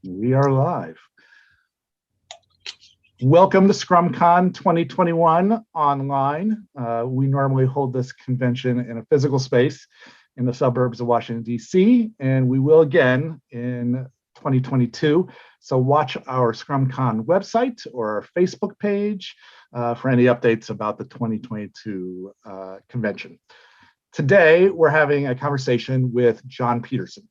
We are live. Welcome to SCRUM CON 2021 online. We normally hold this convention in a physical space in the suburbs of Washington, D.C., and we will again in 2022. So watch our SCRUM CON website or our Facebook page for any updates about the 2022 convention. Today, we're having a conversation with Jon Peterson.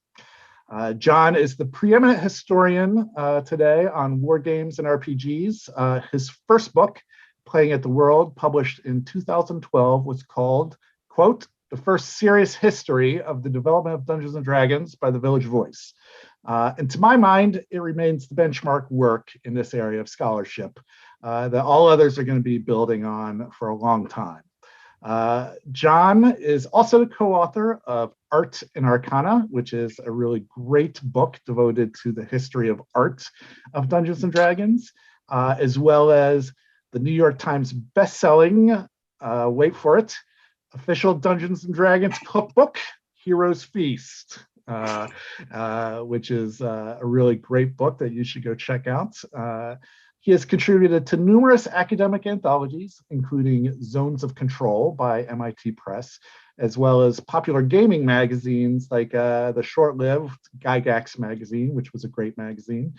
Jon is the preeminent historian today on wargames and RPGs. His first book, Playing at the World, published in 2012, was called, quote, "The First Serious History of the Development of Dungeons & Dragons by the Village Voice." And to my mind, it remains the benchmark work in this area of scholarship that all others are going to be building on for a long time. Jon is also the co-author of Art and Arcana, which is a really great book devoted to the history of art of Dungeons & Dragons, as well as the New York Times best-selling, wait for it, official Dungeons & Dragons cookbook, Heroes Feast, which is a really great book that you should go check out. He has contributed to numerous academic anthologies, including Zones of Control by MIT Press, as well as popular gaming magazines like the short-lived Gygax magazine, which was a great magazine.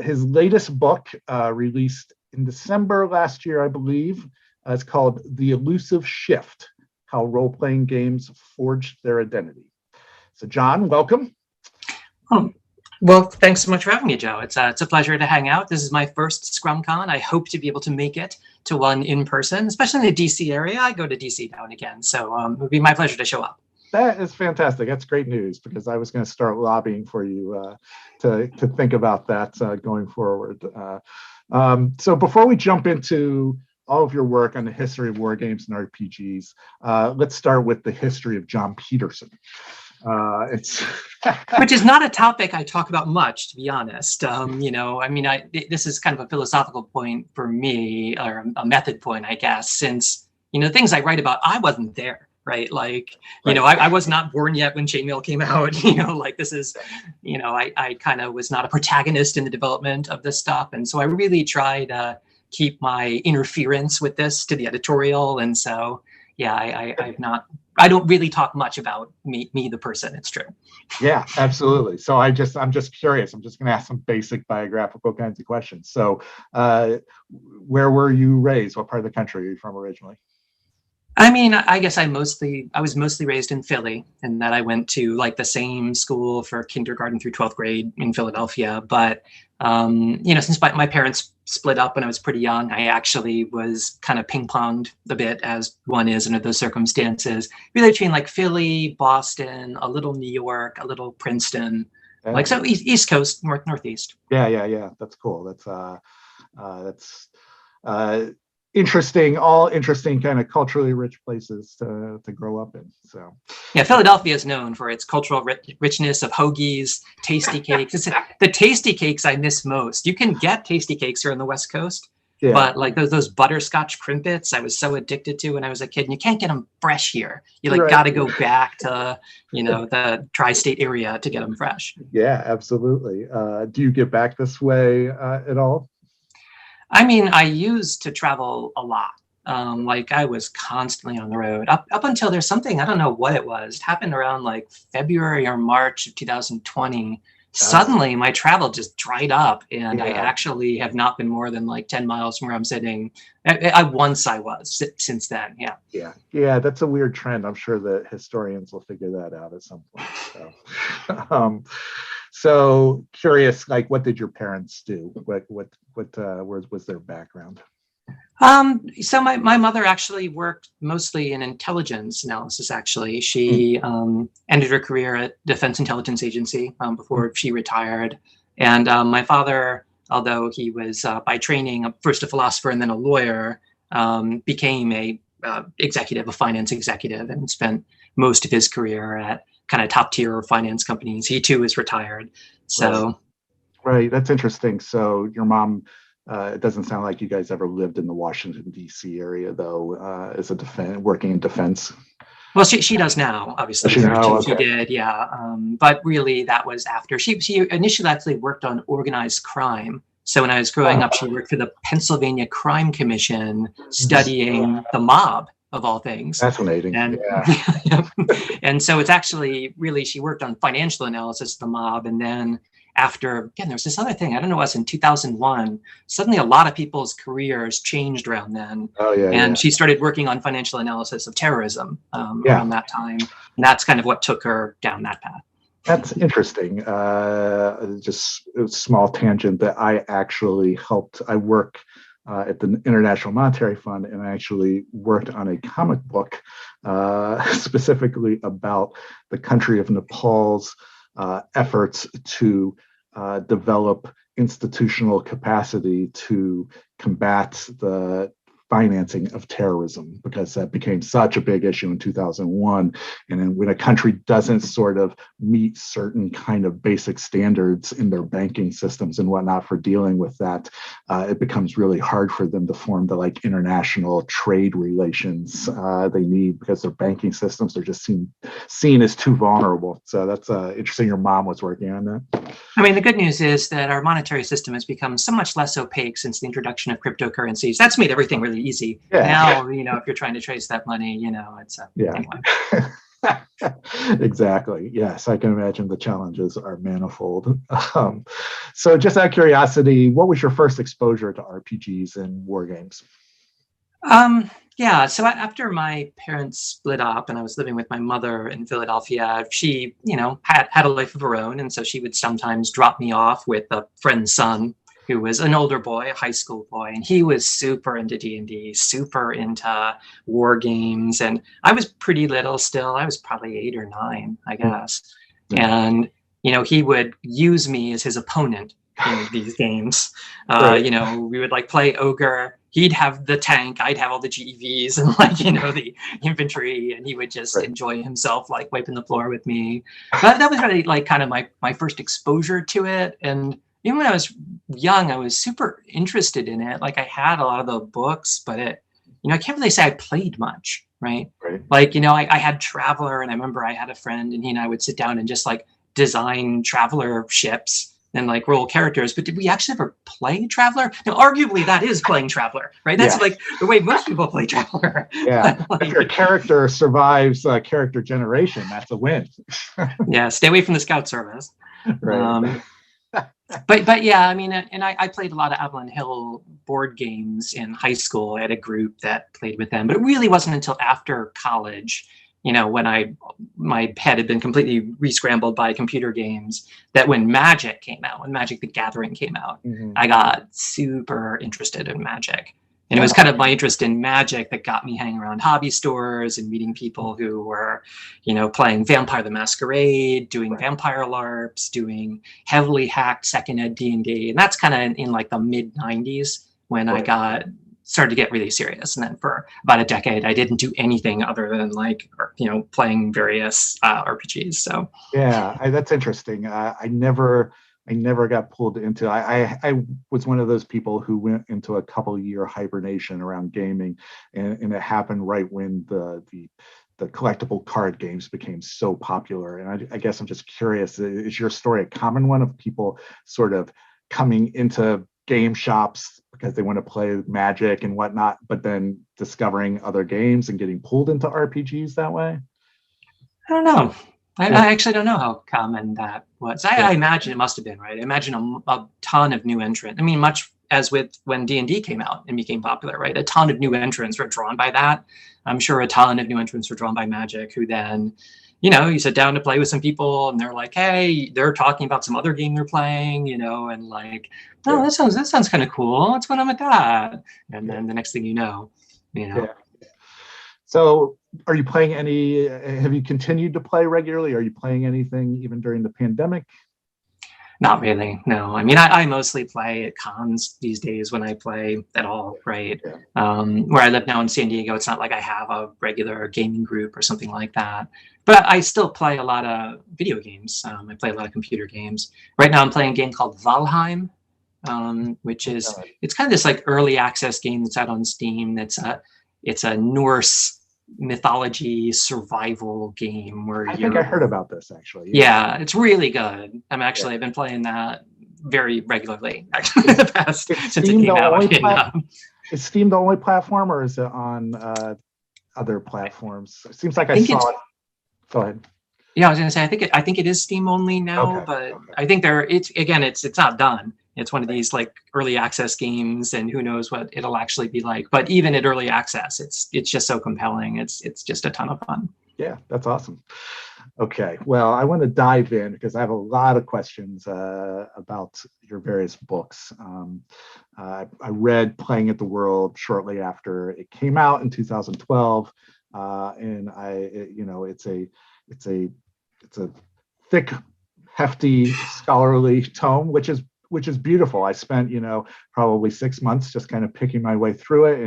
His latest book, released in December last year, I believe, is called The Elusive Shift: How Role-Playing Games Forged Their Identity. So Jon, welcome. Well, thanks so much for having me, Joe. It's a pleasure to hang out. This is my first SCRUM Con. I hope to be able to make it to one in person, especially in the DC area. I go to DC now and again, so it would be my pleasure to show up. That is fantastic. That's great news, because I was going to start lobbying for you to think about that going forward. So before we jump into all of your work on the history of war games and RPGs, let's start with the history of Jon Peterson. Which is not a topic I talk about much, to be honest. This is kind of a philosophical point for me, or a method point, I guess, since, things I write about, I wasn't there, right? Like, I was not born yet when Chainmail came out, this is, I kind of was not a protagonist in the development of this stuff. And so I really try to keep my interference with this to the editorial. And so, yeah, I don't really talk much about me the person. It's true. Yeah, absolutely. So I'm just curious. I'm just going to ask some basic biographical kinds of questions. So where were you raised? What part of the country are you from originally? I mean, I guess I was mostly raised in Philly, and that I went to like the same school for kindergarten through 12th grade in Philadelphia. But, since my parents split up when I was pretty young, I actually was kind of ping-ponged a bit, as one is under those circumstances, really between like Philly, Boston, a little New York, a little Princeton, so East Coast, Northeast. Yeah. That's cool. That's interesting, all interesting kind of culturally rich places to grow up in. So yeah, Philadelphia is known for its cultural richness of hoagies, tasty cakes. It's the tasty cakes I miss most. You can get tasty cakes here on the West Coast, but like those butterscotch crimpets I was so addicted to when I was a kid, and you can't get them fresh here. You got to go back to the tri-state area to get them fresh. Yeah, absolutely. Do you get back this way at all? I mean, I used to travel a lot. I was constantly on the road up until there's something, I don't know what it was. It happened around like February or March of 2020. Suddenly my travel just dried up, and I actually have not been more than like 10 miles from where I'm sitting. I was since then. Yeah. That's a weird trend. I'm sure that historians will figure that out at some point. So curious, like, what did your parents do? What was their background? So my mother actually worked mostly in intelligence analysis. Actually, she ended her career at Defense Intelligence Agency before she retired. And my father, although he was by training first a philosopher and then a lawyer, became a finance executive, and spent most of his career at kind of top tier finance companies. He too is retired. So, right. That's interesting. So your mom, it doesn't sound like you guys ever lived in the Washington D.C. area, though, as working in defense. Well, she does now, obviously. She did, yeah. But really, that was after she initially actually worked on organized crime. So when I was growing up, she worked for the Pennsylvania Crime Commission, studying the mob of all things. Fascinating. And and so it's actually really she worked on financial analysis of the mob, and then after, again, there was this other thing, I don't know, it was in 2001, suddenly a lot of people's careers changed around then. And she started working on financial analysis of terrorism around that time. And that's kind of what took her down that path. That's interesting. Just a small tangent that I actually helped. I work at the International Monetary Fund, and I actually worked on a comic book specifically about the country of Nepal's efforts to develop institutional capacity to combat the financing of terrorism, because that became such a big issue in 2001. And then when a country doesn't sort of meet certain kind of basic standards in their banking systems and whatnot for dealing with that, it becomes really hard for them to form the like international trade relations they need, because their banking systems are just seen as too vulnerable. So that's interesting. Your mom was working on that. I mean, the good news is that our monetary system has become so much less opaque since the introduction of cryptocurrencies. That's made everything really easy. Now, if you're trying to trace that money, it's anyway. Exactly. Yes, I can imagine the challenges are manifold. So just out of curiosity, what was your first exposure to RPGs and war games? So after my parents split up and I was living with my mother in Philadelphia, she, had a life of her own. And so she would sometimes drop me off with a friend's son who was an older boy, a high school boy, and he was super into D&D, super into war games. And I was pretty little still. I was probably 8 or 9, I guess. And, he would use me as his opponent in these games. We would like play ogre. He'd have the tank, I'd have all the GEVs and the infantry, and he would just enjoy himself, like wiping the floor with me. That was really like kind of my first exposure to it. And even when I was young, I was super interested in it. Like I had a lot of the books, but I can't really say I played much, right? Like, I had Traveler, and I remember I had a friend, and he and I would sit down and just like design Traveler ships and like roll characters. But did we actually ever play Traveler? Now, arguably that is playing Traveler, right? That's like the way most people play Traveler. Yeah. If your character survives character generation, that's a win. Yeah. Stay away from the scout service. Right. But yeah, I mean, and I played a lot of Avalon Hill board games in high school. I had a group that played with them, but it really wasn't until after college, when my head had been completely re-scrambled by computer games, that when Magic came out, when Magic the Gathering came out, I got super interested in Magic. And it was kind of my interest in Magic that got me hanging around hobby stores and meeting people who were, playing Vampire the Masquerade, doing vampire LARPs, doing heavily hacked second ed D&D. And that's kind of in like the mid 90s when I started to get really serious. And then for about a decade, I didn't do anything other than playing various RPGs. So yeah, that's interesting. I never got pulled into. I was one of those people who went into a couple-year hibernation around gaming, and it happened right when the collectible card games became so popular. And I guess I'm just curious: is your story a common one of people sort of coming into game shops because they want to play Magic and whatnot, but then discovering other games and getting pulled into RPGs that way? I don't know. I actually don't know how common that was. I imagine it must have been, right? I imagine a ton of new entrants. I mean, much as with when D&D came out and became popular, right? A ton of new entrants were drawn by that. I'm sure a ton of new entrants were drawn by Magic, who then, you sit down to play with some people and they're like, hey, they're talking about some other game they're playing, and like, oh, that sounds kind of cool. What's going on with that? And then the next thing you know. Yeah. So are you playing have you continued to play regularly? Are you playing anything even during the pandemic? Not really, no. I mean, I mostly play at cons these days when I play at all, right? Where I live now in San Diego, it's not like I have a regular gaming group or something like that. But I still play a lot of video games. I play a lot of computer games. Right now I'm playing a game called Valheim, which is, it's kind of this like early access game that's out on Steam. It's a Norse mythology survival game where I think I heard about this actually. Yeah, it's really good. I've been playing that very regularly actually in the past since it came out. Is Steam the only platform, or is it on other platforms? It seems like I saw it. Go ahead. Yeah, I was going to say I think it is Steam only now, but I think it's not done. It's one of these like early access games, and who knows what it'll actually be like. But even at early access, it's just so compelling. It's just a ton of fun. Yeah, that's awesome. Okay, well, I want to dive in because I have a lot of questions about your various books. I read Playing at the World shortly after it came out in 2012, and it's a thick, hefty, scholarly tome, which is beautiful. I spent probably 6 months just kind of picking my way through it,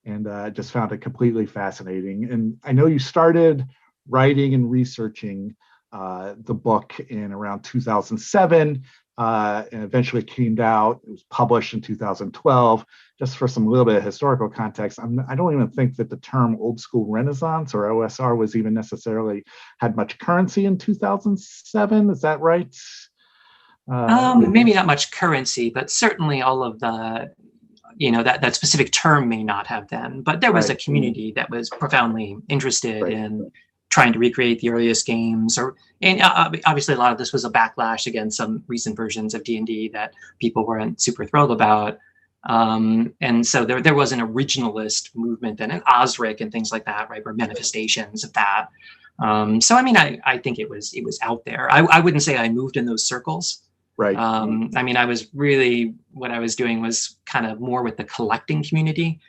and just found it completely fascinating. And I know you started writing and researching the book in around 2007, and eventually came out. It was published in 2012. Just for some little bit of historical context, I don't even think that the term old school Renaissance or OSR was even necessarily had much currency in 2007. Is that right? Maybe not much currency, but certainly all of the that specific term may not have then, but there was a community that was profoundly interested in trying to recreate the earliest games, and obviously a lot of this was a backlash against some recent versions of D&D that people weren't super thrilled about. And so there was an originalist movement and an Osric and things like that, right, were manifestations of that. So I mean, I think it was out there. I wouldn't say I moved in those circles. Right. I mean, I was really, what I was doing was kind of more with the collecting community.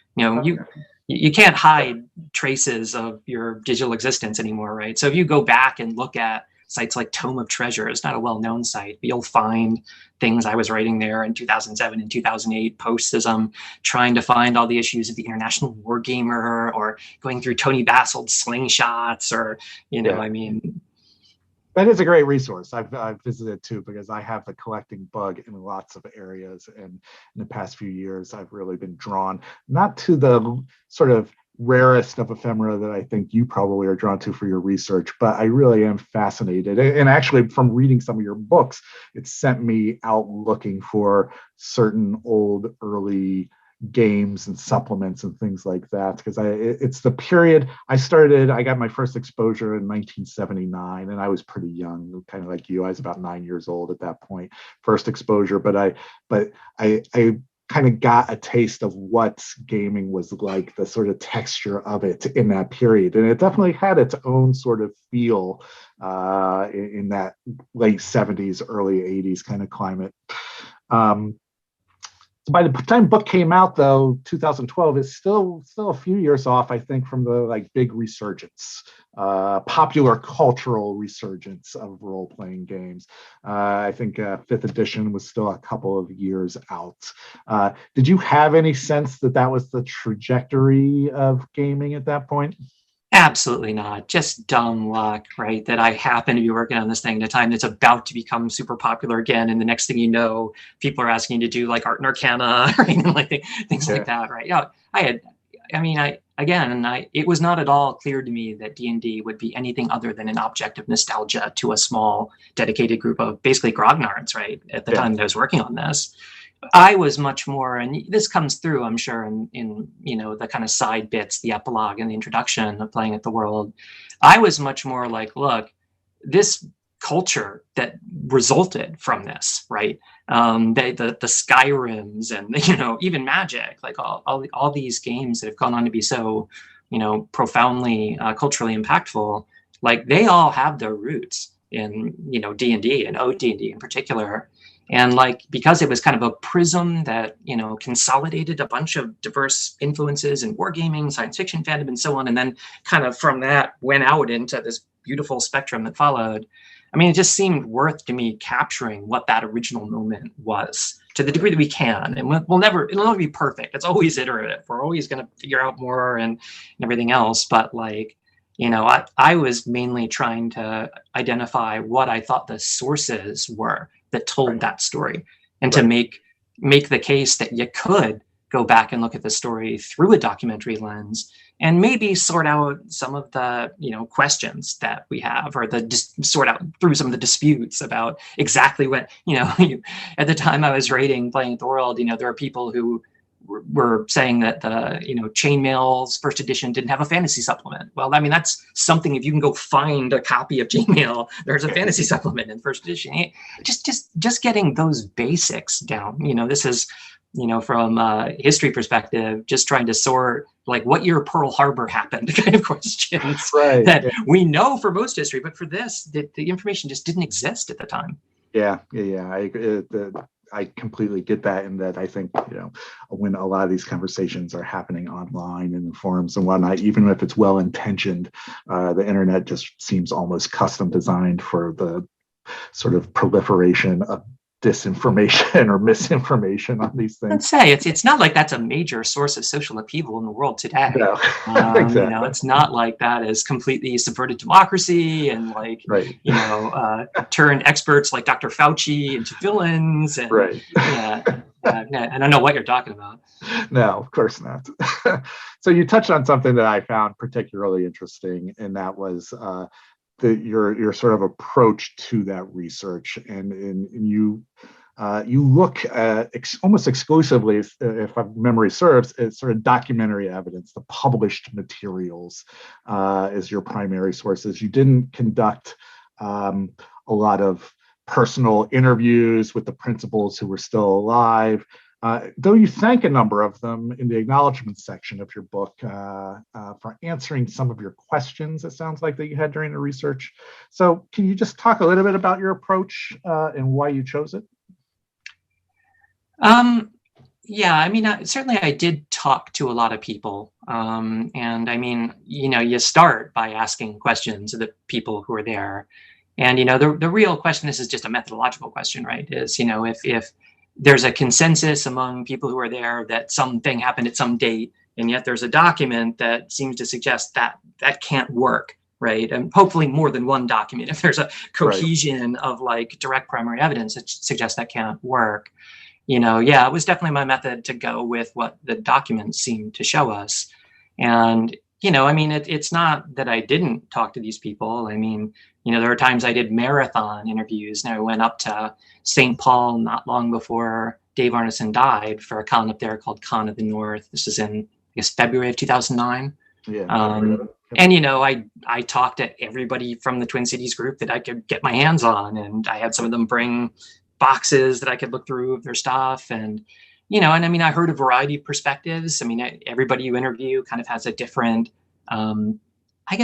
You can't hide traces of your digital existence anymore, right? So if you go back and look at sites like Tome of Treasure, it's not a well-known site, but you'll find things I was writing there in 2007 and 2008 posts as I'm trying to find all the issues of the International Wargamer, or going through Tony Basseld's Slingshots, or, I mean... That is a great resource. I've visited too, because I have the collecting bug in lots of areas. And in the past few years, I've really been drawn, not to the sort of rarest of ephemera that I think you probably are drawn to for your research, but I really am fascinated. And actually, from reading some of your books, it sent me out looking for certain old, early games and supplements and things like that, because it's the period I got my first exposure in 1979, and I was pretty young, kind of like you. I was about 9 years old at that point, first exposure, but I kind of got a taste of what gaming was like, the sort of texture of it in that period, and it definitely had its own sort of feel in that late 70s, early 80s kind of climate. By the time book came out, though, 2012 is still a few years off, I think, from the big resurgence, popular cultural resurgence of role-playing games. I think 5th edition was still a couple of years out. Did you have any sense that was the trajectory of gaming at that point? Absolutely not. Just dumb luck, right? That I happen to be working on this thing at a time that's about to become super popular again, and the next thing you know, people are asking you to do like Art and Arcana, right? And like things like that, right? It was not at all clear to me that D&D would be anything other than an object of nostalgia to a small, dedicated group of basically grognards, right? At the time that I was working on this. I was much more, and this comes through, I'm sure, in the kind of side bits, the epilogue and the introduction of Playing at the World. I was much more like, look, this culture that resulted from this, right? The Skyrims and even Magic, like all these games that have gone on to be so profoundly culturally impactful, like they all have their roots in D&D and OD&D in particular. And because it was kind of a prism that, consolidated a bunch of diverse influences in wargaming, science fiction fandom, and so on, and then kind of from that went out into this beautiful spectrum that followed. I mean, it just seemed worth to me capturing what that original moment was to the degree that we can. And it'll never be perfect. It's always iterative. We're always going to figure out more and everything else. But I was mainly trying to identify what I thought the sources were that told that story, and to make the case that you could go back and look at the story through a documentary lens and maybe sort out some of the questions that we have, or sort out through some of the disputes about exactly what at the time I was writing Playing with the World, there are people who were saying that the Chainmail's first edition didn't have a fantasy supplement. Well, I mean, that's something, if you can go find a copy of Chainmail, there's a fantasy supplement in first edition. Just getting those basics down. This is from a history perspective, just trying to sort like what year Pearl Harbor happened kind of questions that we know for most history, but for this, the information just didn't exist at the time. Yeah. I completely get that, in that I think, when a lot of these conversations are happening online and in forums and whatnot, even if it's well-intentioned, the internet just seems almost custom designed for the sort of proliferation of disinformation or misinformation on these things. Let's say it's not like that's a major source of social upheaval in the world today. No, exactly. It's not like that has completely subverted democracy and turned experts like Dr. Fauci into villains. And, I don't know what you're talking about. No, of course not. So you touched on something that I found particularly interesting, and that was your sort of approach to that research, and you look at almost exclusively, if my memory serves, it's sort of documentary evidence, the published materials as your primary sources. You didn't conduct a lot of personal interviews with the principals who were still alive. Though you thank a number of them in the acknowledgement section of your book for answering some of your questions, it sounds like, that you had during the research. So can you just talk a little bit about your approach and why you chose it? Certainly I did talk to a lot of people. And I mean, you start by asking questions of the people who are there. And, the real question, this is just a methodological question, right? Is, if there's a consensus among people who are there that something happened at some date, and yet there's a document that seems to suggest that that can't work, right? And hopefully more than one document. If there's a cohesion of direct primary evidence that suggests that can't work, it was definitely my method to go with what the documents seemed to show us. And, it's not that I didn't talk to these people. I mean, there were times I did marathon interviews, and I went up to St. Paul not long before Dave Arneson died for a con up there called Con of the North. This is in, I guess, February of 2009. And, I talked to everybody from the Twin Cities group that I could get my hands on. And I had some of them bring boxes that I could look through of their stuff. And, I heard a variety of perspectives. I mean, everybody you interview kind of has a different,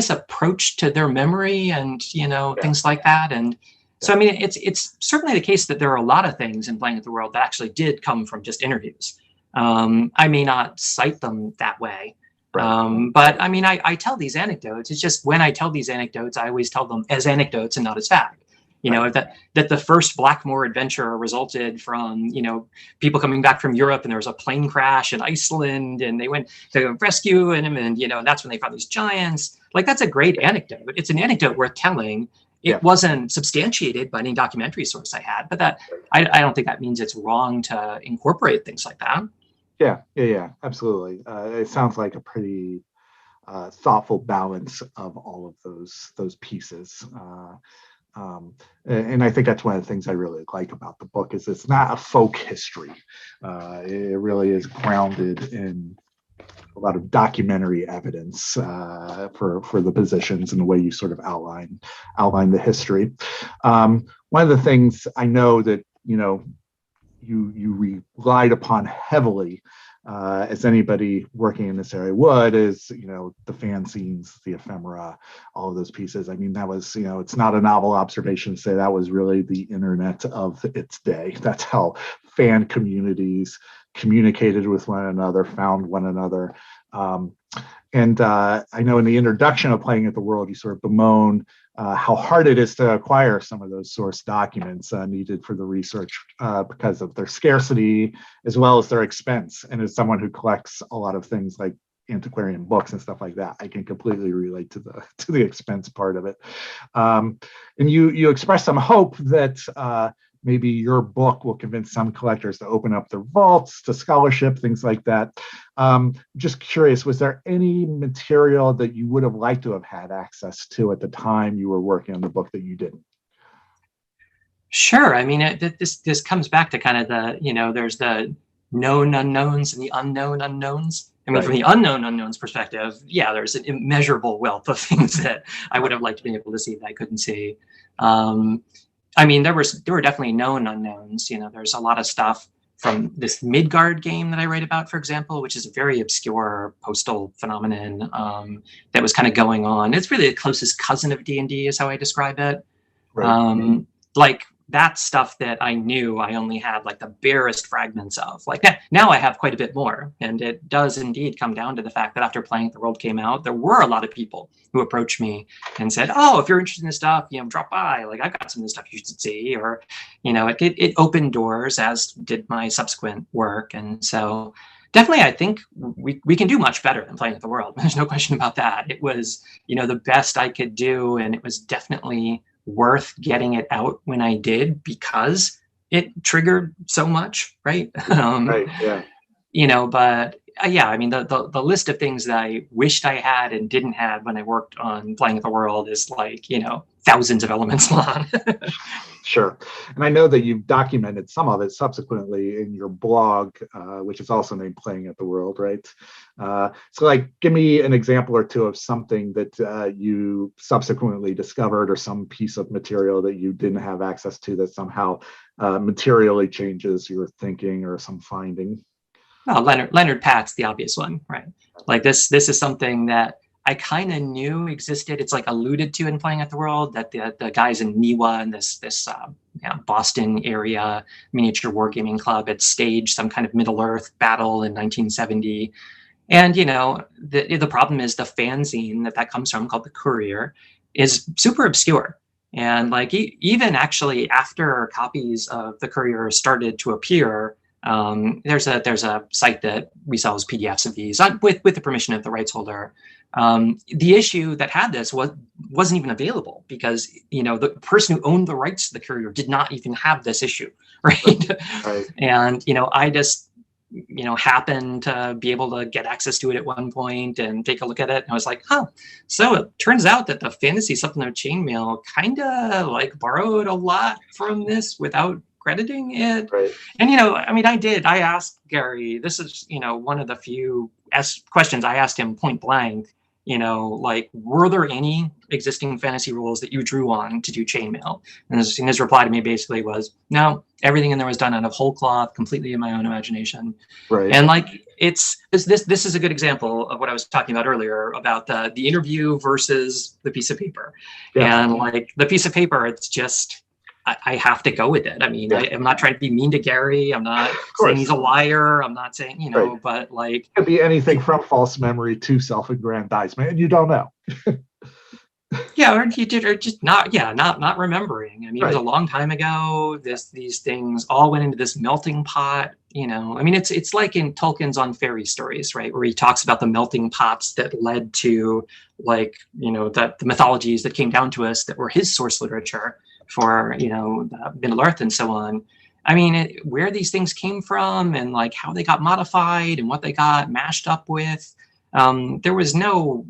approach to their memory and, things like that. And so, it's certainly the case that there are a lot of things in Playing with the World that actually did come from just interviews. I may not cite them that way. But I tell these anecdotes. It's just when I tell these anecdotes, I always tell them as anecdotes and not as fact. That the first Blackmore adventure resulted from, people coming back from Europe, and there was a plane crash in Iceland, and they went to rescue him, and, that's when they found these giants. That's a great anecdote. It's an anecdote worth telling. It wasn't substantiated by any documentary source I had, but I don't think that means it's wrong to incorporate things like that. Yeah, absolutely. It sounds like a pretty thoughtful balance of all of those pieces. And I think that's one of the things I really like about the book, is it's not a folk history. It really is grounded in a lot of documentary evidence for the positions and the way you sort of outline the history. One of the things I know that you relied upon heavily, as anybody working in this area would, is the fanzines, the ephemera, all of those pieces. I mean, that was, it's not a novel observation to say that was really the internet of its day. That's how fan communities communicated with one another, found one another. And I know in the introduction of Playing at the World, you sort of bemoan how hard it is to acquire some of those source documents needed for the research because of their scarcity as well as their expense. And as someone who collects a lot of things like antiquarian books and stuff like that, I can completely relate to the expense part of it. And you express some hope that maybe your book will convince some collectors to open up their vaults to scholarship, things like that. Just curious, was there any material that you would have liked to have had access to at the time you were working on the book that you didn't? Sure. I mean, this comes back to kind of the, there's the known unknowns and the unknown unknowns. I mean, from the unknown unknowns perspective, yeah, there's an immeasurable wealth of things that I would have liked to be able to see that I couldn't see. I mean, there were definitely known unknowns. There's a lot of stuff from this Midgard game that I write about, for example, which is a very obscure postal phenomenon that was kind of going on. It's really the closest cousin of D&D is how I describe it. Right. Like that stuff that I knew I only had like the barest fragments of. Like now I have quite a bit more. And it does indeed come down to the fact that after Playing the World came out, there were a lot of people who approached me and said, oh, if you're interested in this stuff, drop by. Like I've got some of this stuff you should see. Or, it opened doors, as did my subsequent work. And so definitely, I think we can do much better than Playing with the World. There's no question about that. It was, the best I could do. And it was definitely worth getting it out when I did because it triggered so much, right? Right. Yeah. But yeah, I mean, the list of things that I wished I had and didn't have when I worked on Playing with the World is like, thousands of elements long. Sure. And I know that you've documented some of it subsequently in your blog, which is also named Playing at the World, right? So like, give me an example or two of something that you subsequently discovered or some piece of material that you didn't have access to that somehow materially changes your thinking or some finding. Well, Leonard Pat's the obvious one, right? Like this is something that I kind of knew existed. It's like alluded to in Playing at the World that the guys in Niwa and this Boston area miniature wargaming club had staged some kind of Middle Earth battle in 1970. And, the problem is the fanzine that comes from, called The Courier, is super obscure. And like even actually after copies of The Courier started to appear, there's a site that resells PDFs of these with the permission of the rights holder. The issue that had this wasn't even available because the person who owned the rights to The Courier did not even have this issue, right? Right. And I just happened to be able to get access to it at one point and take a look at it, and I was like, so it turns out that the fantasy supplement chainmail kind of like borrowed a lot from this without crediting it. Right. And I asked Gary, this is one of the few questions I asked him point blank, like, were there any existing fantasy rules that you drew on to do chainmail? And his reply to me basically was, no, everything in there was done out of whole cloth, completely in my own imagination. Right. And like this is a good example of what I was talking about earlier about the interview versus the piece of paper. Yeah. And like the piece of paper, it's just I have to go with it. I mean, I'm not trying to be mean to Gary. I'm not saying he's a liar. I'm not saying, right. But like... It could be anything from false memory to self-aggrandizement, and you don't know. Yeah, or you did, or just not remembering. I mean, right. It was a long time ago. These things all went into this melting pot. I mean, it's like in Tolkien's On Fairy Stories, right, where he talks about the melting pots that led to, like, the mythologies that came down to us that were his source literature for the Middle Earth and so on. I mean, where these things came from and like how they got modified and what they got mashed up with. There was no,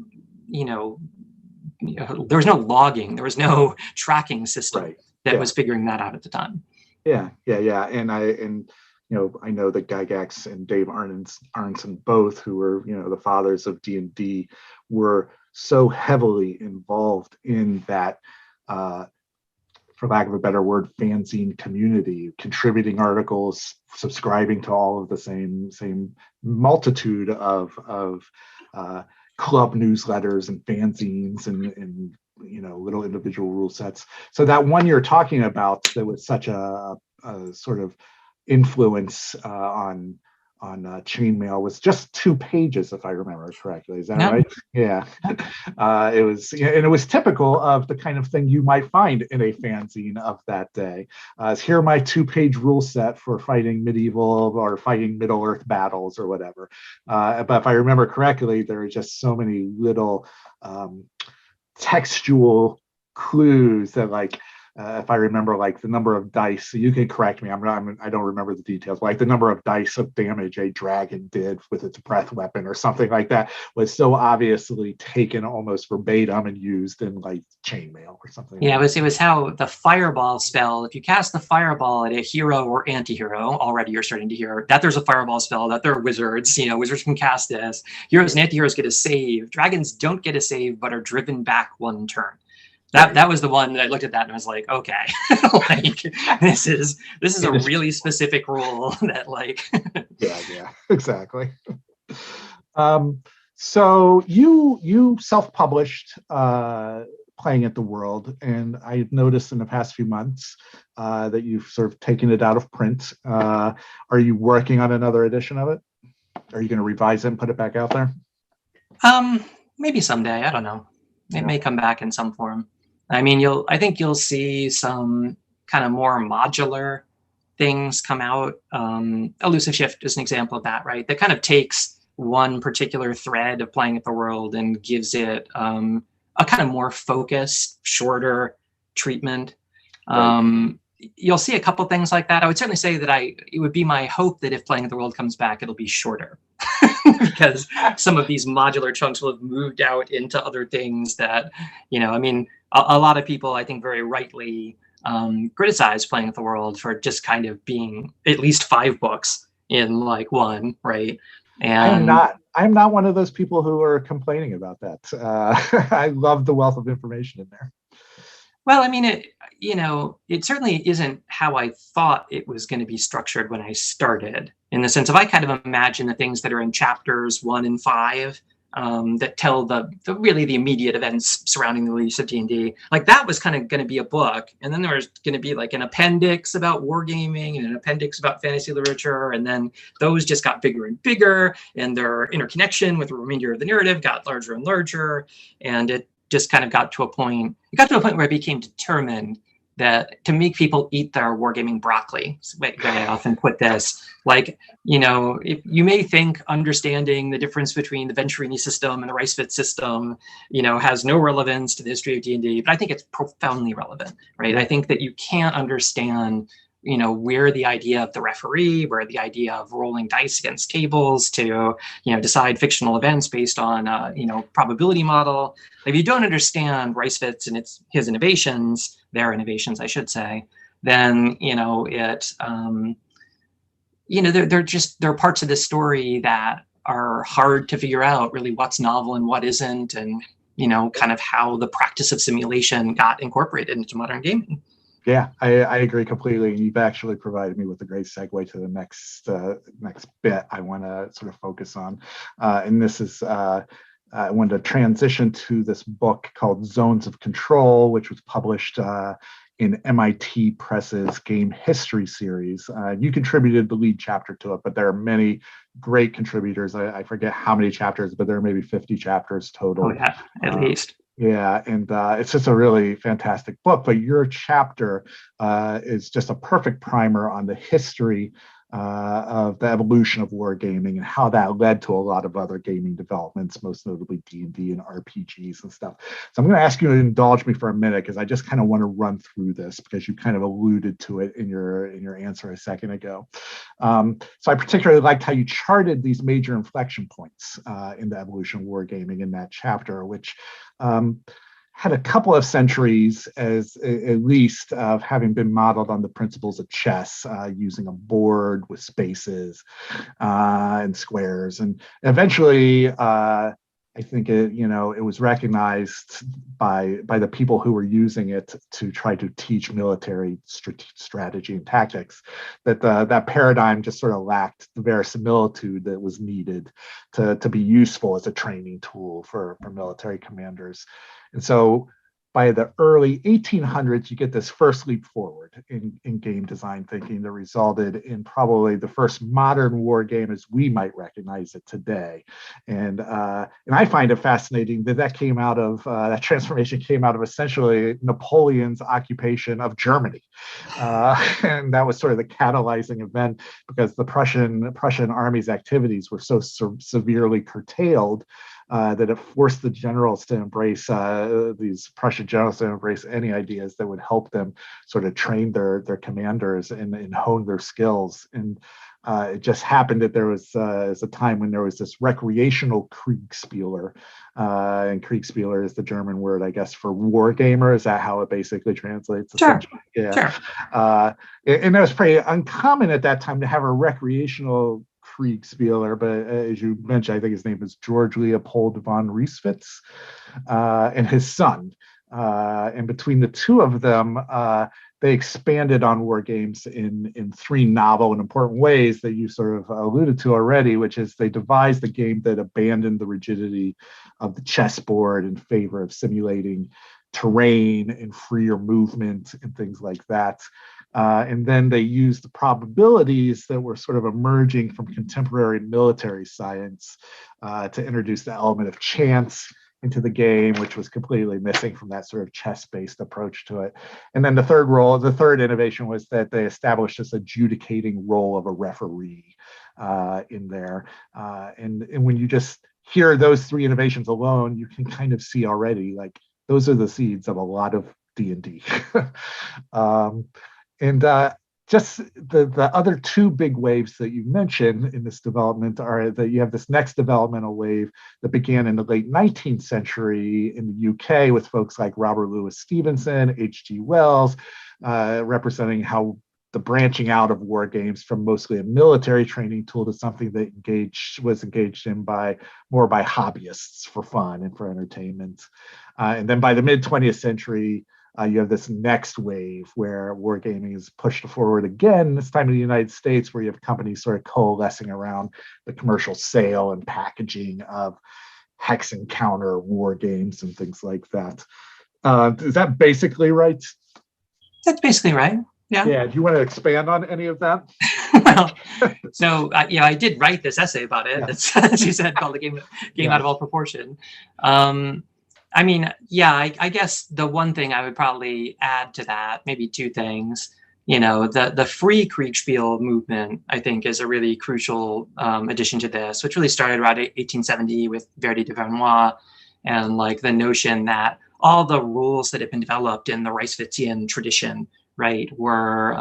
there was no logging, there was no tracking system that was figuring that out at the time. Yeah. And I know that Gygax and Dave Arneson both, who were the fathers of D&D, were so heavily involved in that, for lack of a better word, fanzine community, contributing articles, subscribing to all of the same multitude of club newsletters and fanzines and little individual rule sets. So that one you're talking about that was such a sort of influence on chainmail was just 2 pages, if I remember correctly. Is that right? Yeah. It was, and it was typical of the kind of thing you might find in a fanzine of that day. Here are my 2-page rule set for fighting medieval or fighting Middle Earth battles or whatever. But if I remember correctly, there are just so many little textual clues that, like, if I remember, like the number of dice. So you can correct me. I don't remember the details. Like the number of dice of damage a dragon did with its breath weapon or something like that was so obviously taken almost verbatim and used in like chainmail or something. Yeah, like it was how the fireball spell, if you cast the fireball at a hero or anti-hero, already you're starting to hear that there's a fireball spell, that they're wizards, wizards can cast this. Heroes and anti-heroes get a save. Dragons don't get a save, but are driven back one turn. That was the one that I looked at that and I was like, okay, like this is a really specific rule that like yeah, exactly. So you self-published Playing at the World, and I've noticed in the past few months that you've sort of taken it out of print. Are you working on another edition of it? Are you going to revise it and put it back out there? Maybe someday. I don't know. It may come back in some form. I mean, I think you'll see some kind of more modular things come out. Elusive Shift is an example of that, right? That kind of takes one particular thread of Playing at the World and gives it a kind of more focused, shorter treatment. Right. You'll see a couple things like that. I would certainly say that it would be my hope that if Playing at the World comes back, it'll be shorter because some of these modular chunks will have moved out into other things that, I mean, a lot of people, I think very rightly criticize Playing at the World for just kind of being at least 5 books in like one, right? And I'm not one of those people who are complaining about that. I love the wealth of information in there. Well, I mean, it certainly isn't how I thought it was going to be structured when I started, in the sense of I kind of imagine the things that are in chapters 1 and 5 that tell the really the immediate events surrounding the release of D&D. Like that was kind of going to be a book, and then there was going to be like an appendix about wargaming and an appendix about fantasy literature, and then those just got bigger and bigger, and their interconnection with the remainder of the narrative got larger and larger, and it just kind of got to a point where it became determined that to make people eat their wargaming broccoli, the way I often put this, like, if you may think understanding the difference between the Venturini system and the Ricefit system, has no relevance to the history of D&D, but I think it's profoundly relevant, right? I think that you can't understand where the idea of the referee, where the idea of rolling dice against tables to, decide fictional events based on, probability model. If you don't understand Ricefit's and his innovations, their innovations, I should say, then, they're parts of this story that are hard to figure out really what's novel and what isn't, and, kind of how the practice of simulation got incorporated into modern gaming. Yeah, I agree completely. You've actually provided me with a great segue to the next bit I want to sort of focus on. And this is, I wanted to transition to this book called Zones of Control, which was published in MIT Press's Game History series. You contributed the lead chapter to it, but there are many great contributors. I forget how many chapters, but there are maybe 50 chapters total. Oh, yeah, at least. Yeah, and it's just a really fantastic book. But your chapter is just a perfect primer on the history of the evolution of wargaming and how that led to a lot of other gaming developments, most notably D&D and RPGs and stuff. So I'm going to ask you to indulge me for a minute because I just kind of want to run through this because you kind of alluded to it in your answer a second ago. So I particularly liked how you charted these major inflection points in the evolution of wargaming in that chapter, which had a couple of centuries as at least of having been modeled on the principles of chess, using a board with spaces and squares. And eventually, I think it was recognized by the people who were using it to try to teach military strategy and tactics that that paradigm just sort of lacked the verisimilitude that was needed to be useful as a training tool for military commanders. And so by the early 1800s, you get this first leap forward in game design thinking that resulted in probably the first modern war game as we might recognize it today. And I find it fascinating that came out of, that transformation came out of essentially Napoleon's occupation of Germany. And that was sort of the catalyzing event because the Prussian army's activities were so severely curtailed that it forced the generals to embrace these Prussian generals to embrace any ideas that would help them sort of train their commanders and hone their skills. And it just happened that there was a time when there was this recreational Kriegspieler, and Kriegspieler is the German word, I guess, for war gamer. Is that how it basically translates? Sure. Yeah. Sure. And that was pretty uncommon at that time to have a recreational Kriegspieler, but as you mentioned, I think his name is George Leopold von Rieswitz, and his son. And between the two of them, they expanded on war games in three novel and important ways that you sort of alluded to already, which is they devised a game that abandoned the rigidity of the chessboard in favor of simulating terrain and freer movement and things like that. And then they used the probabilities that were sort of emerging from contemporary military science to introduce the element of chance into the game, which was completely missing from that sort of chess-based approach to it. And then the third innovation was that they established this adjudicating role of a referee in there. And when you just hear those three innovations alone, you can kind of see already, like, those are the seeds of a lot of D&D. Just the other two big waves that you mentioned in this development are that you have this next developmental wave that began in the late 19th century in the UK with folks like Robert Louis Stevenson, H.G. Wells, representing how the branching out of war games from mostly a military training tool to something that was engaged in more by hobbyists for fun and for entertainment. And then by the mid 20th century, you have this next wave where wargaming is pushed forward again, this time in the United States, where you have companies sort of coalescing around the commercial sale and packaging of hex and counter war games and things like that. Is that basically right? That's basically right. Yeah. Yeah. Do you want to expand on any of that? Well, so I did write this essay about it. Yeah. That's, as you said, called the game out of all proportion. I mean, yeah, I guess the one thing I would probably add to that, maybe two things. The free Kriegspiel movement, I think, is a really crucial addition to this, which really started around 1870 with Verdi de Vernois, and like the notion that all the rules that had been developed in the Reiswitzian tradition, right, were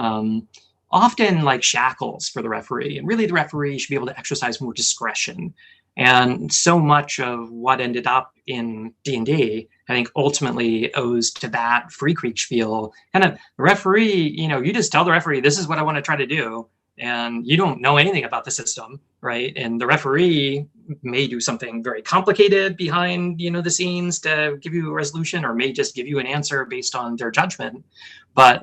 often like shackles for the referee, and really the referee should be able to exercise more discretion. And so much of what ended up in D&D, I think, ultimately owes to that free Kriegspiel. Kind of the referee, you just tell the referee, this is what I want to try to do, and you don't know anything about the system, right? And the referee may do something very complicated behind, the scenes to give you a resolution, or may just give you an answer based on their judgment. But,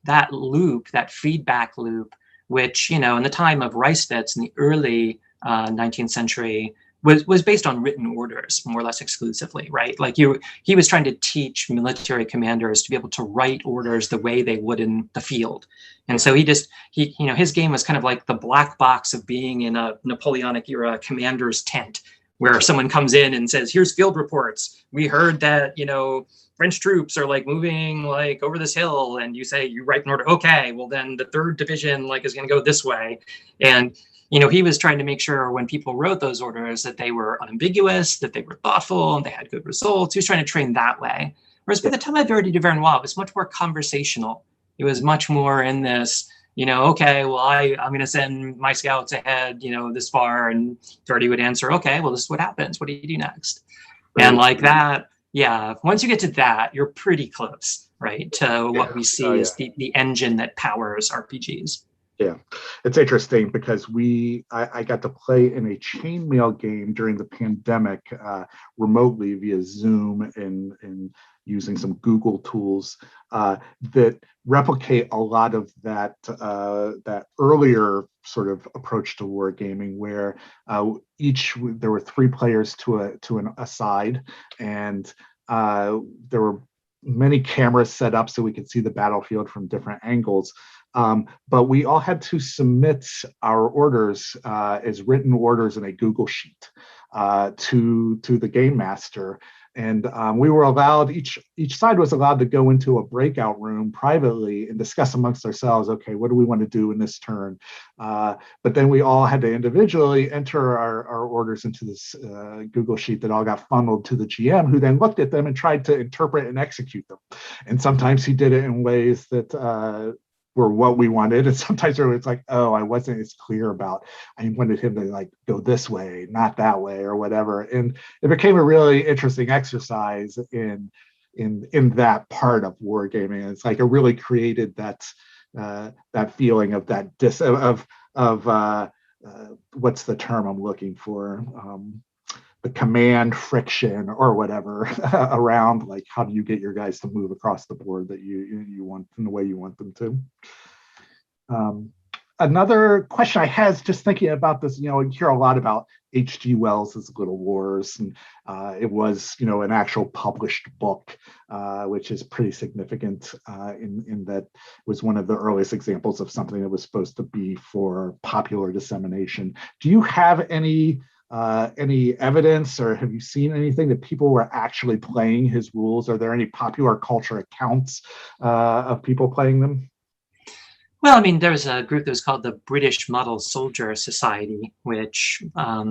that loop, that feedback loop, which, in the time of Reiswitz in the early 19th century, was based on written orders, more or less exclusively, right? Like he was trying to teach military commanders to be able to write orders the way they would in the field. And so his game was kind of like the black box of being in a Napoleonic era commander's tent, where someone comes in and says, here's field reports. We heard that, French troops are like moving like over this hill, and you write an order. Okay, well then the 3rd division is going to go this way. And he was trying to make sure when people wrote those orders that they were unambiguous, that they were thoughtful, and they had good results. He was trying to train that way. Whereas by the time of Verdi de Vernois, it was much more conversational. It was much more in this, okay, well, I'm going to send my scouts ahead, this far, and Verdi would answer, okay, well, this is what happens. What do you do next? Right. And like that, yeah, once you get to that, you're pretty close, right, to what we see as the engine that powers RPGs. Yeah, it's interesting because I got to play in a chainmail game during the pandemic remotely via Zoom and using some Google tools that replicate a lot of that earlier sort of approach to wargaming, where there were 3 players to a side, and there were many cameras set up so we could see the battlefield from different angles. But we all had to submit our orders as written orders in a Google Sheet. to the game master. And we were allowed, each side was allowed to go into a breakout room privately and discuss amongst ourselves, okay, what do we want to do in this turn? But then we all had to individually enter our orders into this Google Sheet that all got funneled to the GM, who then looked at them and tried to interpret and execute them. And sometimes he did it in ways that were what we wanted. And sometimes it's like, oh, I wasn't as clear about, I wanted him to like go this way, not that way, or whatever. And it became a really interesting exercise in that part of wargaming. It's like it really created that feeling of that what's the term I'm looking for? The command friction or whatever around, like, how do you get your guys to move across the board that you want in the way you want them to. Another question I had is just thinking about this, you hear a lot about H.G. Wells' Little Wars, and it was, an actual published book, which is pretty significant in that it was one of the earliest examples of something that was supposed to be for popular dissemination. Do you have any evidence, or have you seen anything that people were actually playing his rules? Are there any popular culture accounts of people playing them? Well, I mean, there was a group that was called the British Model Soldier Society, which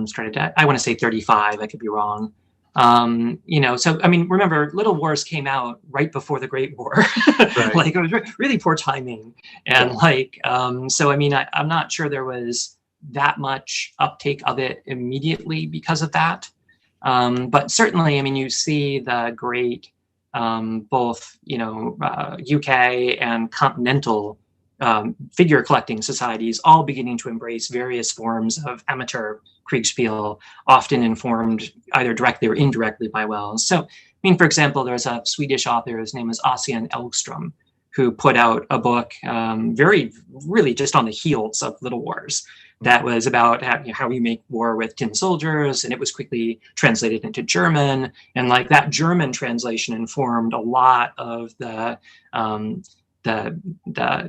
started at, I want to say 35, I could be wrong. So, I mean, remember, Little Wars came out right before the Great War. Right. Like, it was really poor timing. And so, I mean, I'm not sure there was that much uptake of it immediately because of that. But certainly, I mean, you see the great, both, UK and continental figure collecting societies all beginning to embrace various forms of amateur Kriegspiel, often informed either directly or indirectly by Wells. So, I mean, for example, there's a Swedish author, his name is Ossian Elgström, who put out a book really just on the heels of Little Wars that was about how you make war with tin soldiers, and it was quickly translated into German. And like that German translation informed a lot of the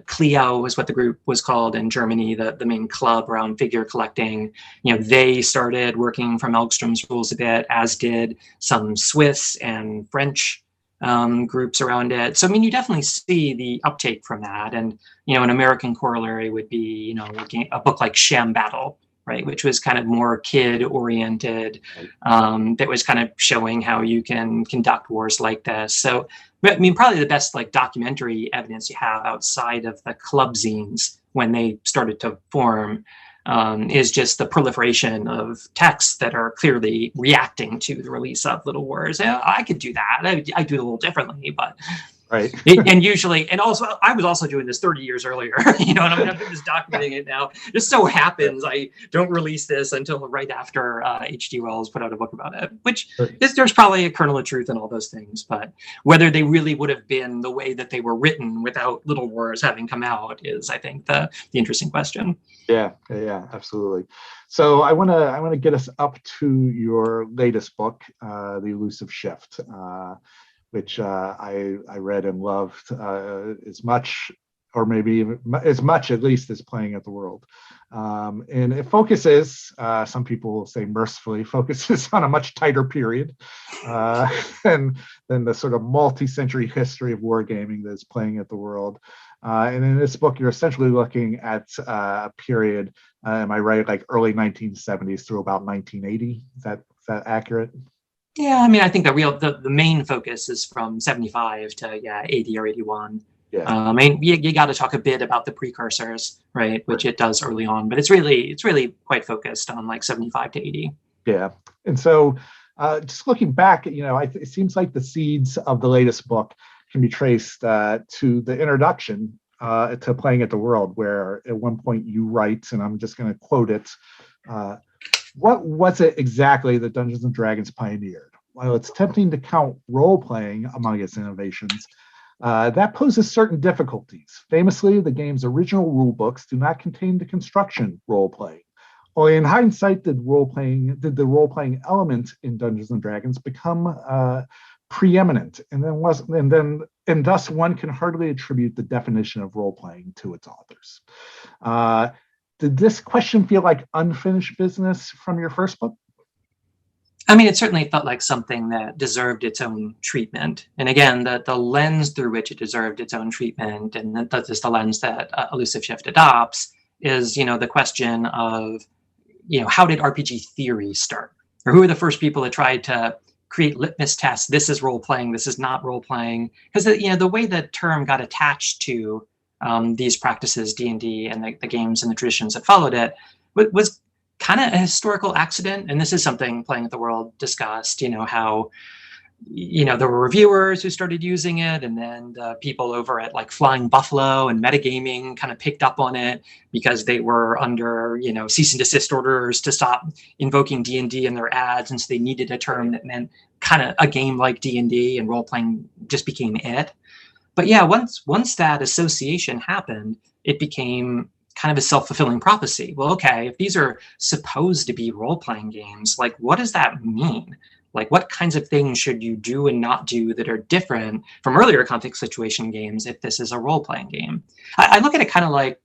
Clio was what the group was called in Germany, the main club around figure collecting. They started working from Elgström's rules a bit, as did some Swiss and French groups around it. So, I mean, you definitely see the uptake from that. And, an American corollary would be, a book like Sham Battle, right, which was kind of more kid-oriented, that was kind of showing how you can conduct wars like this. So, I mean, probably the best documentary evidence you have outside of the club zines when they started to form is just the proliferation of texts that are clearly reacting to the release of Little Wars. I could do that. I do it a little differently, but right. And also, I was also doing this 30 years earlier, and I'm just documenting it now. It just so happens I don't release this until right after H.G. Wells put out a book about it, which there's probably a kernel of truth in all those things, but whether they really would have been the way that they were written without Little Wars having come out is, I think, the interesting question. Yeah, absolutely. So I want to get us up to your latest book, The Elusive Shift, which I read and loved as much, or maybe even as much at least, as Playing at the World. And it focuses, some people will say mercifully, focuses on a much tighter period than the sort of multi-century history of wargaming that is Playing at the World. And in this book, you're essentially looking at a period, am I right, like early 1970s through about 1980? Is that accurate? Yeah, I mean, I think the main focus is from 75 to 80 or 81. Yeah. I mean, you got to talk a bit about the precursors, right? Which it does early on, but it's really quite focused on like 75 to 80. Yeah, and so just looking back, it seems like the seeds of the latest book can be traced to the introduction to Playing at the World, where at one point you write, and I'm just going to quote it. What was it exactly that Dungeons & Dragons pioneered? While it's tempting to count role-playing among its innovations, that poses certain difficulties. Famously, the game's original rulebooks do not contain the construction role-playing. Only in hindsight did the role-playing element in Dungeons & Dragons become preeminent, and thus one can hardly attribute the definition of role-playing to its authors. Did this question feel like unfinished business from your first book? I mean, it certainly felt like something that deserved its own treatment. And again, the lens through which it deserved its own treatment, and that is the lens that Elusive Shift adopts, is, the question of, how did RPG theory start? Or who are the first people that tried to create litmus tests? This is role playing. This is not role playing. Because the way the term got attached to these practices, D&D, and the games and the traditions that followed it, was kind of a historical accident. And this is something Playing at the World discussed. How there were reviewers who started using it, and then the people over at like Flying Buffalo and Metagaming kind of picked up on it because they were under, cease and desist orders to stop invoking D&D in their ads, and so they needed a term that meant kind of a game like D&D, and role playing just became it. But yeah, once that association happened, it became kind of a self-fulfilling prophecy. Well, okay, if these are supposed to be role-playing games, like what does that mean? Like what kinds of things should you do and not do that are different from earlier conflict situation games if this is a role-playing game? I look at it kind of like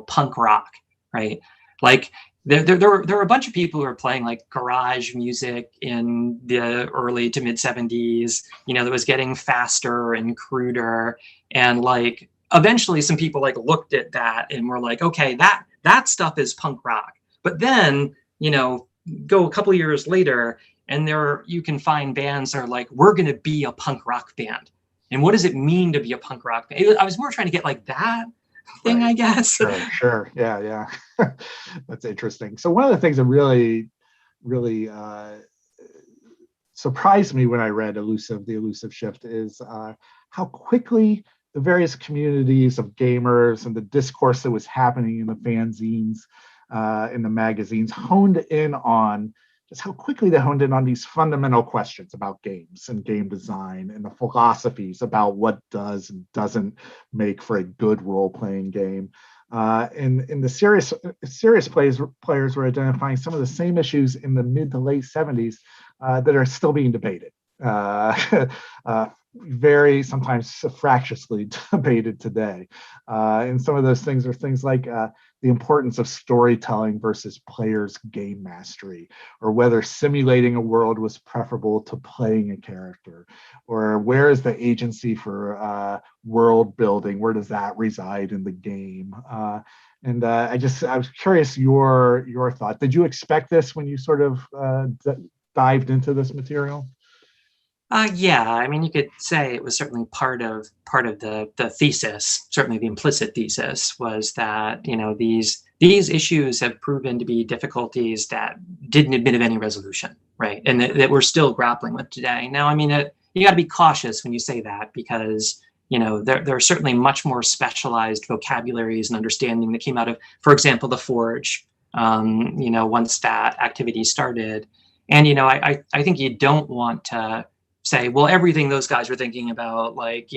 punk rock, right? Like there were a bunch of people who were playing like garage music in the early to mid 70s, that was getting faster and cruder, and like eventually some people like looked at that and were like, okay, that stuff is punk rock. But then, go a couple of years later, and you can find bands that are like, we're going to be a punk rock band. And what does it mean to be a punk rock band? I was more trying to get like that thing, right. I guess. Sure. Yeah. That's interesting. So one of the things that really surprised me when I read the Elusive Shift is how quickly the various communities of gamers and the discourse that was happening in the fanzines, in the magazines, honed in on just how quickly they honed in on these fundamental questions about games and game design and the philosophies about what does and doesn't make for a good role-playing game. And the serious players were identifying some of the same issues in the mid to late 70s that are still being debated. Very sometimes fractiously debated today. And some of those things are things like the importance of storytelling versus players' game mastery, or whether simulating a world was preferable to playing a character, or where is the agency for world building? Where does that reside in the game? And I was curious your thought. Did you expect this when you sort of dived into this material? Yeah, I mean, you could say it was certainly part of the thesis. Certainly, the implicit thesis was that these issues have proven to be difficulties that didn't admit of any resolution, right? And that we're still grappling with today. Now, I mean, you got to be cautious when you say that, because there are certainly much more specialized vocabularies and understanding that came out of, for example, the Forge. Once that activity started, and I think you don't want to say, well, everything those guys were thinking about, like,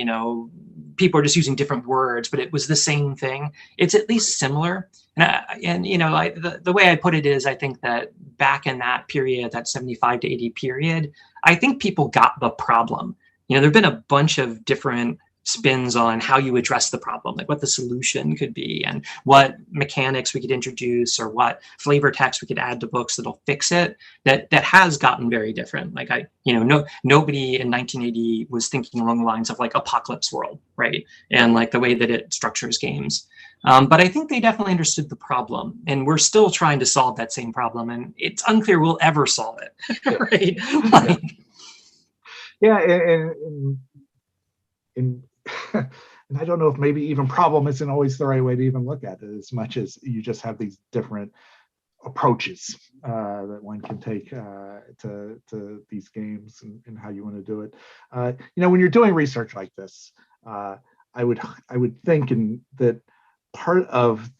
people are just using different words, but it was the same thing. It's at least similar. And the way I put it is, I think that back in that period, that 75 to 80 period, I think people got the problem. There've been a bunch of different spins on how you address the problem, like what the solution could be and what mechanics we could introduce or what flavor text we could add to books that'll fix it. That has gotten very different. Like nobody in 1980 was thinking along the lines of like Apocalypse World, right? And like the way that it structures games. But I think they definitely understood the problem, and we're still trying to solve that same problem, and it's unclear we'll ever solve it, right? Like, yeah, and and I don't know if maybe even problem isn't always the right way to even look at it, as much as you just have these different approaches that one can take to these games and how you want to do it. When you're doing research like this, I would think that part of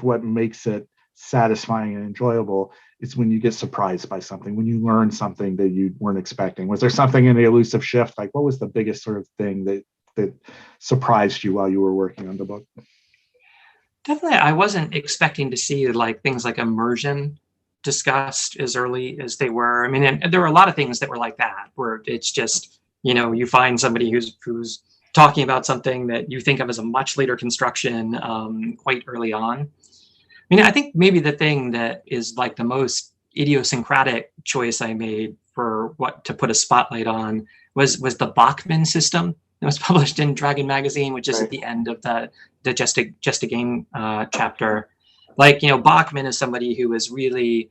what makes it satisfying and enjoyable is when you get surprised by something, when you learn something that you weren't expecting. Was there something in the Elusive Shift? Like, what was the biggest sort of thing that surprised you while you were working on the book? Definitely, I wasn't expecting to see like things like immersion discussed as early as they were. I mean, and there were a lot of things that were like that, where it's just, you find somebody who's talking about something that you think of as a much later construction quite early on. I mean, I think maybe the thing that is like the most idiosyncratic choice I made for what to put a spotlight on was the Bachman system that was published in Dragon Magazine, which is at the end of the Just a Game chapter. Like, Bachman is somebody who was really,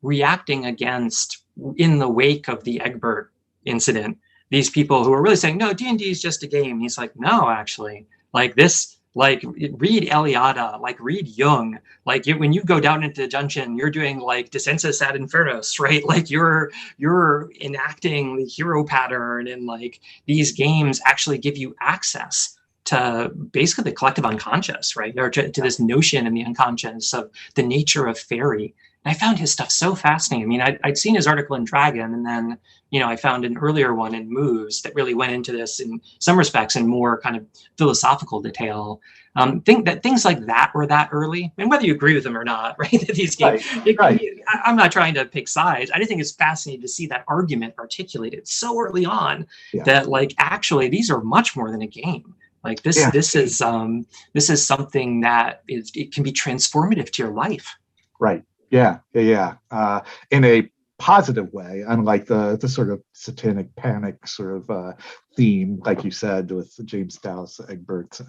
reacting against, in the wake of the Egbert incident, these people who are really saying, no, D&D is just a game. He's like, no, actually, like this, like read Eliada, like read Jung, like when you go down into the dungeon, you're doing like Descensus ad Infernos, right? Like you're enacting the hero pattern, and like these games actually give you access to basically the collective unconscious, right? Or to this notion in the unconscious of the nature of fairy. And I found his stuff so fascinating. I mean, I'd seen his article in Dragon, and then, I found an earlier one in Moves that really went into this in some respects in more kind of philosophical detail. Think that things like that were that early, and whether you agree with them or not, right? These games, I'm not trying to pick sides. I just think it's fascinating to see that argument articulated so early on that, like, actually, these are much more than a game. Like this is something that it can be transformative to your life. Right. Yeah. In a positive way, unlike the sort of satanic panic sort of theme, like you said, with James Dallas Egbert,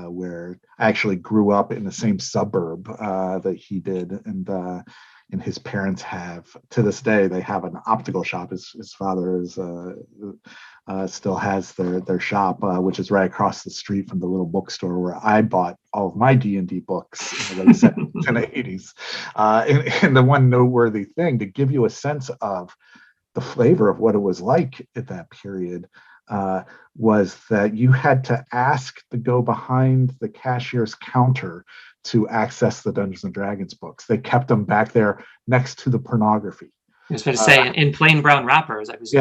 where I actually grew up in the same suburb that he did, and his parents have, to this day, they have an optical shop. His father is still has their shop, which is right across the street from the little bookstore where I bought all of my D&D books in the late 70s and 80s. And the one noteworthy thing to give you a sense of the flavor of what it was like at that period was that you had to ask to go behind the cashier's counter to access the Dungeons and Dragons books. They kept them back there next to the pornography. I was going to say, in plain brown wrappers, I was.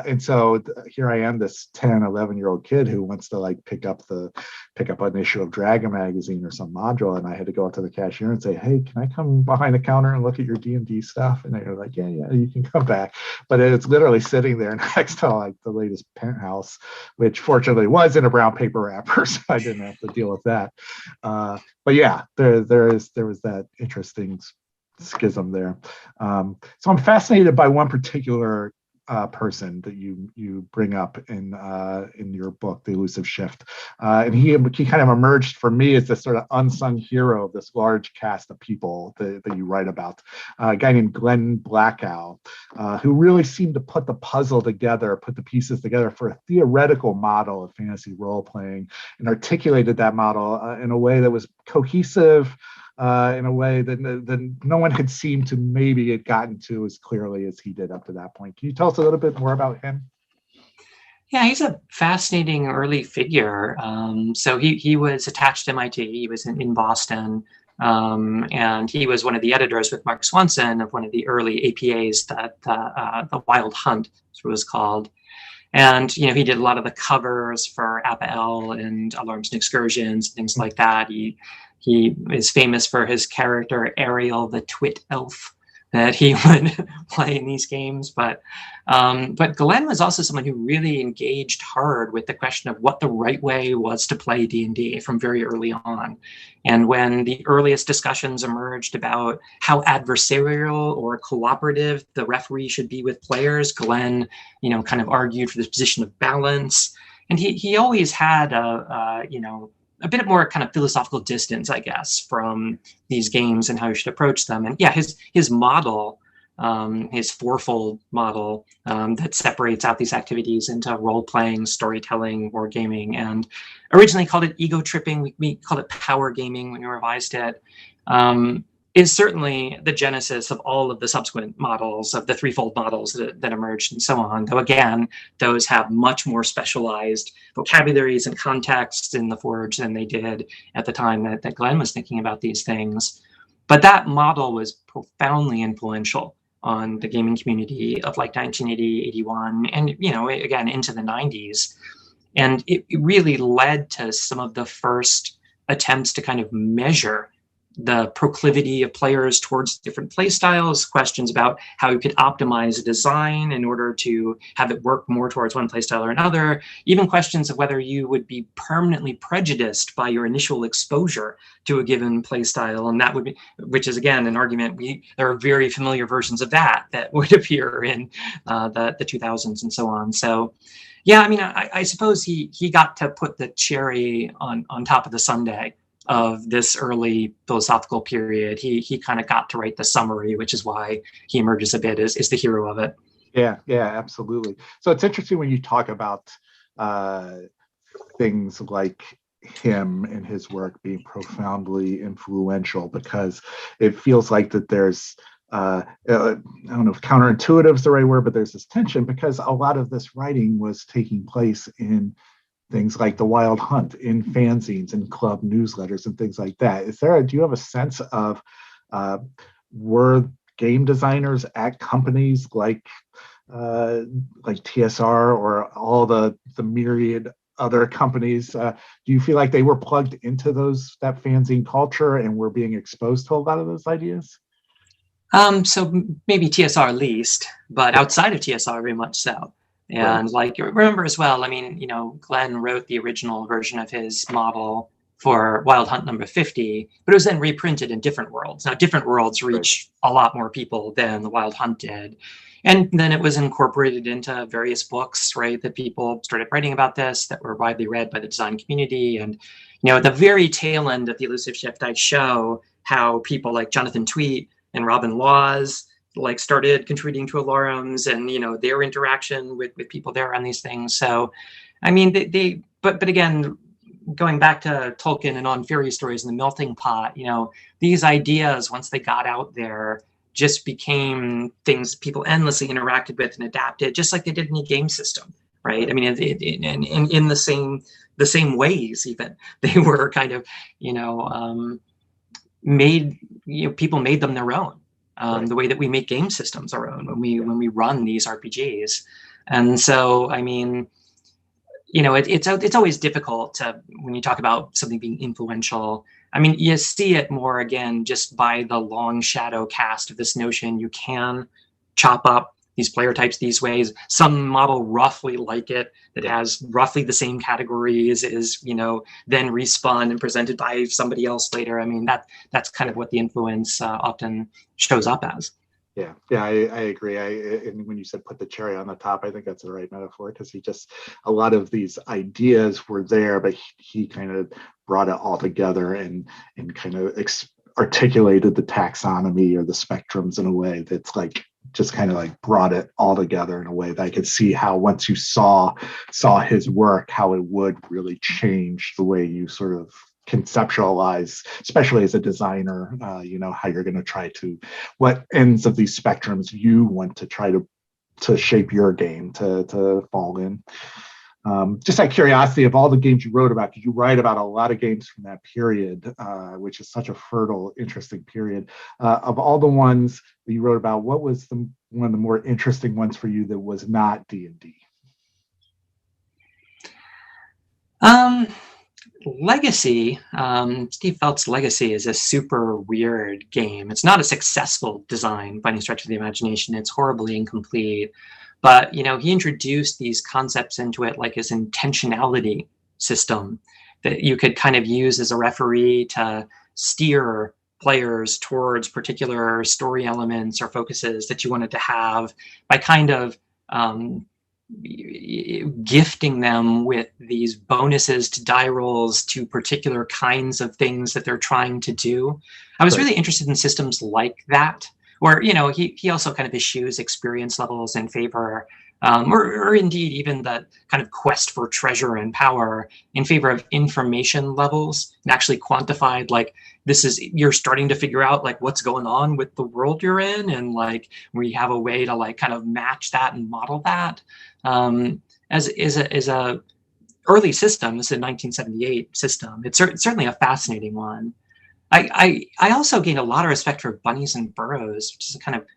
And so here I am, this 10, 11-year-old kid who wants to like pick up an issue of Dragon Magazine or some module, and I had to go up to the cashier and say, hey, can I come behind the counter and look at your D&D stuff? And they were like, yeah, you can come back. But it's literally sitting there next to like the latest Penthouse, which fortunately was in a brown paper wrapper, so I didn't have to deal with that. But yeah, there was that interesting schism there. So I'm fascinated by one particular person that you bring up in your book, The Elusive Shift, and he kind of emerged for me as this sort of unsung hero of this large cast of people that you write about. A guy named Glenn Blackow, who really seemed to put the pieces together for a theoretical model of fantasy role playing, and articulated that model in a way that was cohesive, in a way that no one had seemed to maybe had gotten to as clearly as he did up to that point. Can you tell us a little bit more about him? Yeah, he's a fascinating early figure. So he was attached to MIT. He was in Boston, and he was one of the editors with Mark Swanson of one of the early APAs that the Wild Hunt was what it was called. And he did a lot of the covers for Apael and Alarms and Excursions, things like that. He is famous for his character Ariel, the Twit Elf, that he would play in these games. But Glenn was also someone who really engaged hard with the question of what the right way was to play D&D from very early on. And when the earliest discussions emerged about how adversarial or cooperative the referee should be with players, Glenn, kind of argued for this position of balance. And he always had a bit more kind of philosophical distance, I guess, from these games and how you should approach them. And yeah, his model, his fourfold model that separates out these activities into role-playing, storytelling, wargaming, and originally called it ego tripping. We called it power gaming when we revised it. Is certainly the genesis of all of the subsequent models, of the threefold models that emerged and so on. Though again, those have much more specialized vocabularies and contexts in the Forge than they did at the time that Glenn was thinking about these things. But that model was profoundly influential on the gaming community of like 1980, 81, and again into the 90s. And it really led to some of the first attempts to kind of measure the proclivity of players towards different play styles, questions about how you could optimize a design in order to have it work more towards one play style or another, even questions of whether you would be permanently prejudiced by your initial exposure to a given play style. And that would be, which is again, an argument, there are very familiar versions of that would appear in the 2000s and so on. So yeah, I mean, I suppose he got to put the cherry on top of the sundae of this early philosophical period. He kind of got to write the summary, which is why he emerges a bit as the hero of it. Yeah, absolutely. So it's interesting when you talk about things like him and his work being profoundly influential, because it feels like that there's I don't know if counterintuitive is the right word, but there's this tension because a lot of this writing was taking place in things like the Wild Hunt, in fanzines and club newsletters and things like that. Do you have a sense of were game designers at companies like TSR or all the myriad other companies? Do you feel like they were plugged into that fanzine culture and were being exposed to a lot of those ideas? So maybe TSR least, but outside of TSR, very much so. And like, remember as well, I mean, Glenn wrote the original version of his model for Wild Hunt number 50, but it was then reprinted in Different Worlds. Now, Different Worlds reach a lot more people than the Wild Hunt did. And then it was incorporated into various books, right, that people started writing about this, that were widely read by the design community. And, at the very tail end of the Elusive Shift, I show how people like Jonathan Tweet and Robin Laws started contributing to alorums and their interaction with people there on these things. So I mean but again, going back to Tolkien and on fairy stories and the melting pot, these ideas, once they got out there, just became things people endlessly interacted with and adapted, just like they did in the game system, right? I mean, in the same ways, even they were kind of made, people made them their own. The way that we make game systems our own when we run these RPGs. And so, I mean, it's always difficult when you talk about something being influential. I mean, you see it more again just by the long shadow cast of this notion you can chop up these player types these ways. Some model roughly like it, that has roughly the same categories, is then respun and presented by somebody else later. I mean, that's kind of what the influence often shows up as. Yeah, I agree. And when you said put the cherry on the top, I think that's the right metaphor, because a lot of these ideas were there, but he kind of brought it all together and kind of articulated the taxonomy or the spectrums in a way that's just kind of brought it all together in a way that I could see how once you saw his work, how it would really change the way you sort of conceptualize, especially as a designer, how you're going to try to, what ends of these spectrums you want to try to shape your game to fall in. Just out of curiosity, of all the games you wrote about, because you write about a lot of games from that period, which is such a fertile, interesting period. Of all the ones that you wrote about, what was one of the more interesting ones for you that was not D&D? Legacy, Steve Felt's Legacy is a super weird game. It's not a successful design by any stretch of the imagination. It's horribly incomplete. But, he introduced these concepts into it, like his intentionality system that you could kind of use as a referee to steer players towards particular story elements or focuses that you wanted to have, by kind of gifting them with these bonuses to die rolls to particular kinds of things that they're trying to do. I was really interested in systems like that, where he also kind of eschews experience levels in favor, or indeed even the kind of quest for treasure and power in favor of information levels, and actually quantified, you're starting to figure out what's going on with the world you're in, and we have a way to kind of match that and model that. As a early system, this is a 1978 system. It's certainly a fascinating one. I also gained a lot of respect for bunnies and burrows, which is a kind of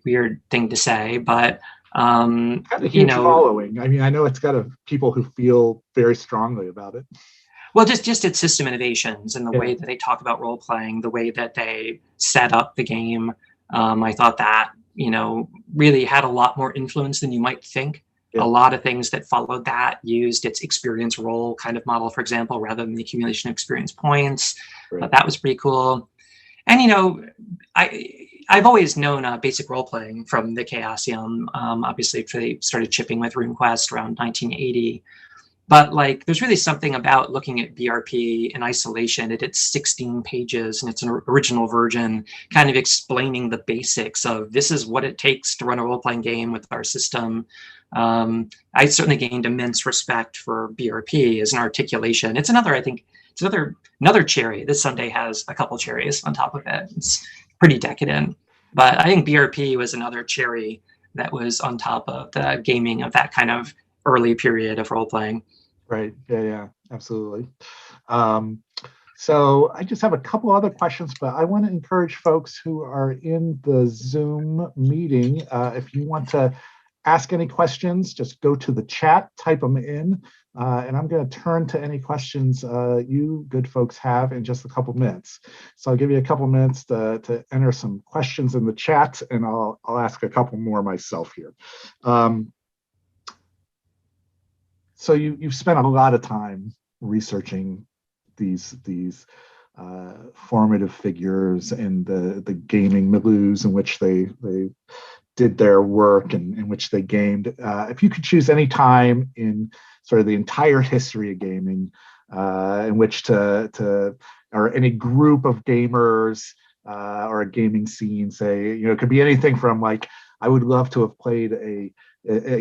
weird thing to say, but kind of huge following. I mean, I know it's got people who feel very strongly about it. Well, just its system innovations and the Yeah. way that they talk about role playing, the way that they set up the game. I thought that, really had a lot more influence than you might think. Yeah. A lot of things that followed that used its experience role kind of model, for example, rather than the accumulation of experience points. Right. That was pretty cool. And, I've always known basic role playing from the Chaosium. Obviously, they started chipping with RuneQuest around 1980. But like, there's really something about looking at BRP in isolation. It's 16 pages and it's an original version, kind of explaining the basics of this is what it takes to run a role-playing game with our system. I certainly gained immense respect for BRP as an articulation. It's another, I think, it's another cherry. This Sunday has a couple cherries on top of it. It's pretty decadent. But I think BRP was another cherry that was on top of the gaming of that kind of early period of role-playing. Right. Yeah, absolutely. So I just have a couple other questions, but I want to encourage folks who are in the Zoom meeting, if you want to ask any questions, just go to the chat, type them in, and I'm going to turn to any questions you good folks have in just a couple minutes. So I'll give you a couple minutes to enter some questions in the chat, and I'll ask a couple more myself here. So you've spent a lot of time researching these formative figures and the gaming milieus in which they did their work and in which they gamed. If you could choose any time in sort of the entire history of gaming in which or any group of gamers or a gaming scene, say, it could be anything from like, I would love to have played a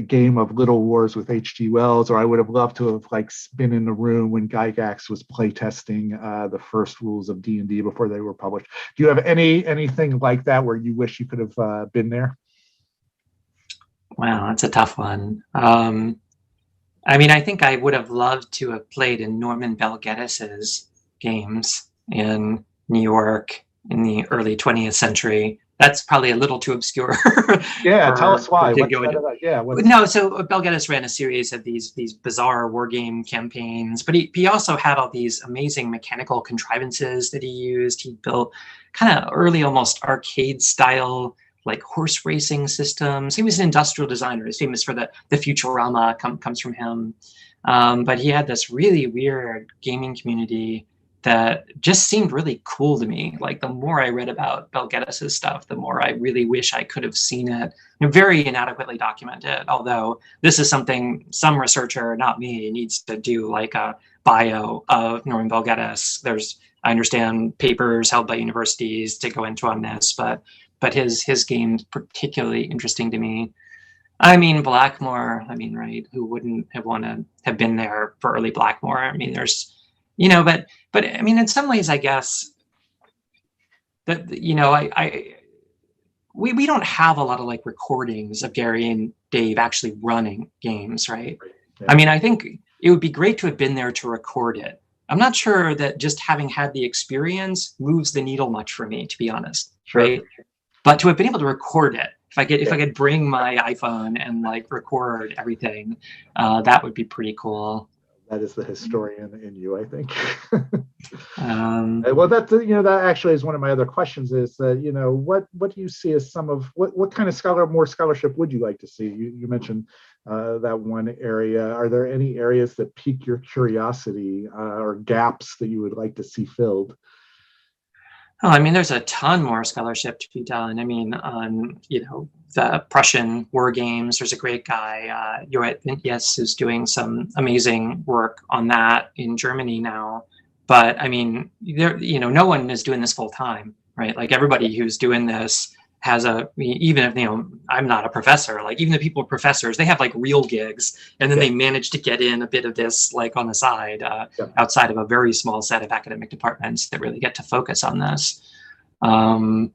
game of Little Wars with H.G. Wells, or I would have loved to have like been in the room when Gygax was playtesting the first rules of D&D before they were published. Do you have anything like that where you wish you could have been there? Wow, that's a tough one. I think I would have loved to have played in Norman Bell Geddes' games in New York in the early 20th century. That's probably a little too obscure. Yeah, tell us why. So Bell Geddes ran a series of these bizarre war game campaigns, but he also had all these amazing mechanical contrivances that he used. He built kind of early, almost arcade style, like horse racing systems. He was an industrial designer. He's famous for the Futurama comes from him. But he had this really weird gaming community that just seemed really cool to me. Like, the more I read about Bell Geddes' stuff, the more I really wish I could have seen it. Very inadequately documented, although this is something some researcher, not me, needs to do, like a bio of Norman Bell Geddes. There's, I understand, papers held by universities to go into on this, but his game's particularly interesting to me. Blackmore, right? Who wouldn't have want to have been there for early Blackmore? There's, but in some ways, I guess that, we don't have a lot of like recordings of Gary and Dave actually running games, right? Yeah. I think it would be great to have been there to record it. I'm not sure that just having had the experience moves the needle much for me, to be honest, sure. Right? But to have been able to record it, if I could bring my iPhone and like record everything, that would be pretty cool. That is the historian in you, I think. Well, that actually is one of my other questions. Is that what do you see as some of what kind of more scholarship would you like to see? You mentioned that one area. Are there any areas that pique your curiosity or gaps that you would like to see filled? Oh, there's a ton more scholarship to be done. On, the Prussian war games, there's a great guy, Joet, who's doing some amazing work on that in Germany now. But no one is doing this full time, right? Like, everybody who's doing this has even if, I'm not a professor, like even the people who are professors, they have like real gigs, and then they manage to get in a bit of this like on the side, outside of a very small set of academic departments that really get to focus on this. I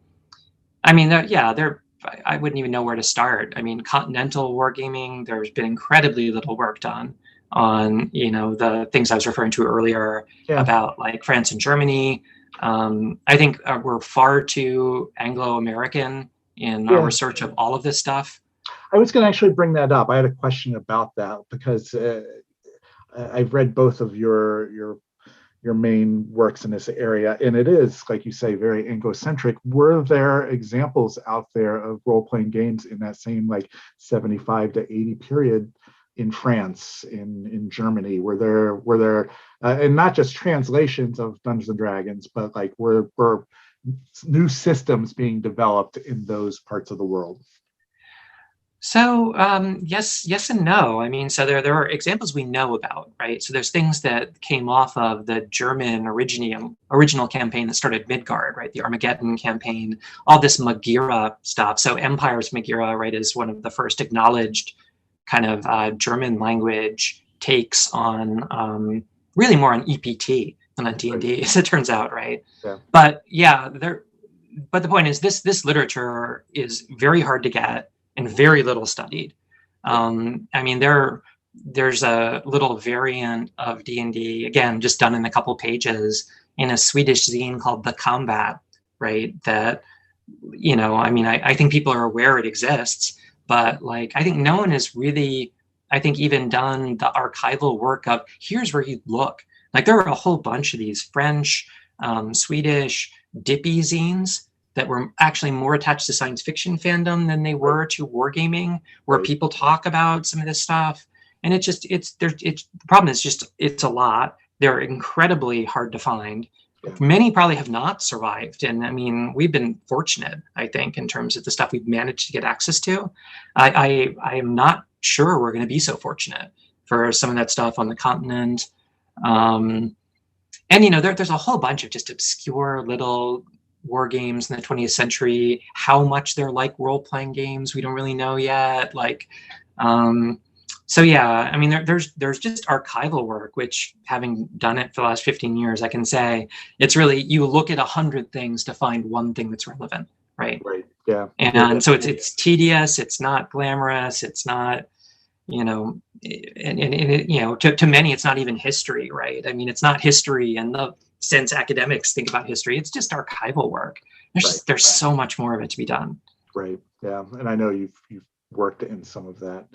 wouldn't even know where to start. Continental wargaming, there's been incredibly little work done on, the things I was referring to earlier about like France and Germany. I think we're far too Anglo-American in our research of all of this stuff. I was going to actually bring that up. I had a question about that because I've read both of your your main works in this area. And it is, like you say, very Anglo-centric. Were there examples out there of role-playing games in that same like 75 to 80 period in France, in Germany? Were there and not just translations of Dungeons and Dragons, but like were new systems being developed in those parts of the world? So yes and no. I mean, so there are examples we know about, right? So there's things that came off of the German original campaign that started Midgard, right? The Armageddon campaign, all this Magira stuff. So Empire's Magira, right, is one of the first acknowledged kind of German language takes on really more on EPT than on D&D, as it turns out, right? Yeah. But yeah, but the point is this literature is very hard to get and very little studied. I mean, there's a little variant of D&D, again, just done in a couple pages in a Swedish zine called The Combat, right? That, you know, I mean, I think people are aware it exists, but like, I think no one has really, I think, even done the archival work of here's where you look. Like there are a whole bunch of these French, Swedish, dippy zines that were actually more attached to science fiction fandom than they were to wargaming, where people talk about some of this stuff. And the problem is just, it's a lot. They're incredibly hard to find. Many probably have not survived. And I mean, we've been fortunate, I think, in terms of the stuff we've managed to get access to. I am not sure we're going to be so fortunate for some of that stuff on the continent. And, you know, there's a whole bunch of just obscure little war games in the 20th century. How much they're like role-playing games, we don't really know yet. Like, so yeah, I mean, there's just archival work, which, having done it for the last 15 years, I can say it's really, you look at 100 things to find one thing that's relevant, right? Right. Yeah. And so it's tedious, it's not glamorous, it's not, you know, and it, you know, to many, it's not even history, right? I mean, it's not history in the sense academics think about history. It's just archival work. There's so much more of it to be done. Right. Yeah. And I know you've worked in some of that.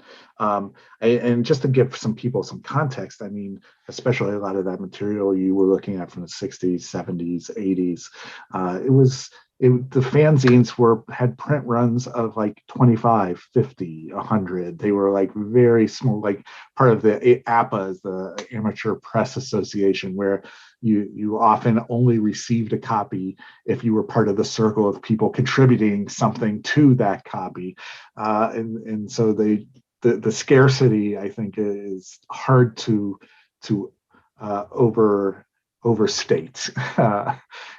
And just to give some people some context, I mean, especially a lot of that material you were looking at from the 60s, 70s, 80s, the fanzines had print runs of like 25, 50, 100. They were like very small, like part of the APAs, the Amateur Press Association, where you often only received a copy if you were part of the circle of people contributing something to that copy. And so the scarcity, I think, is hard to overstate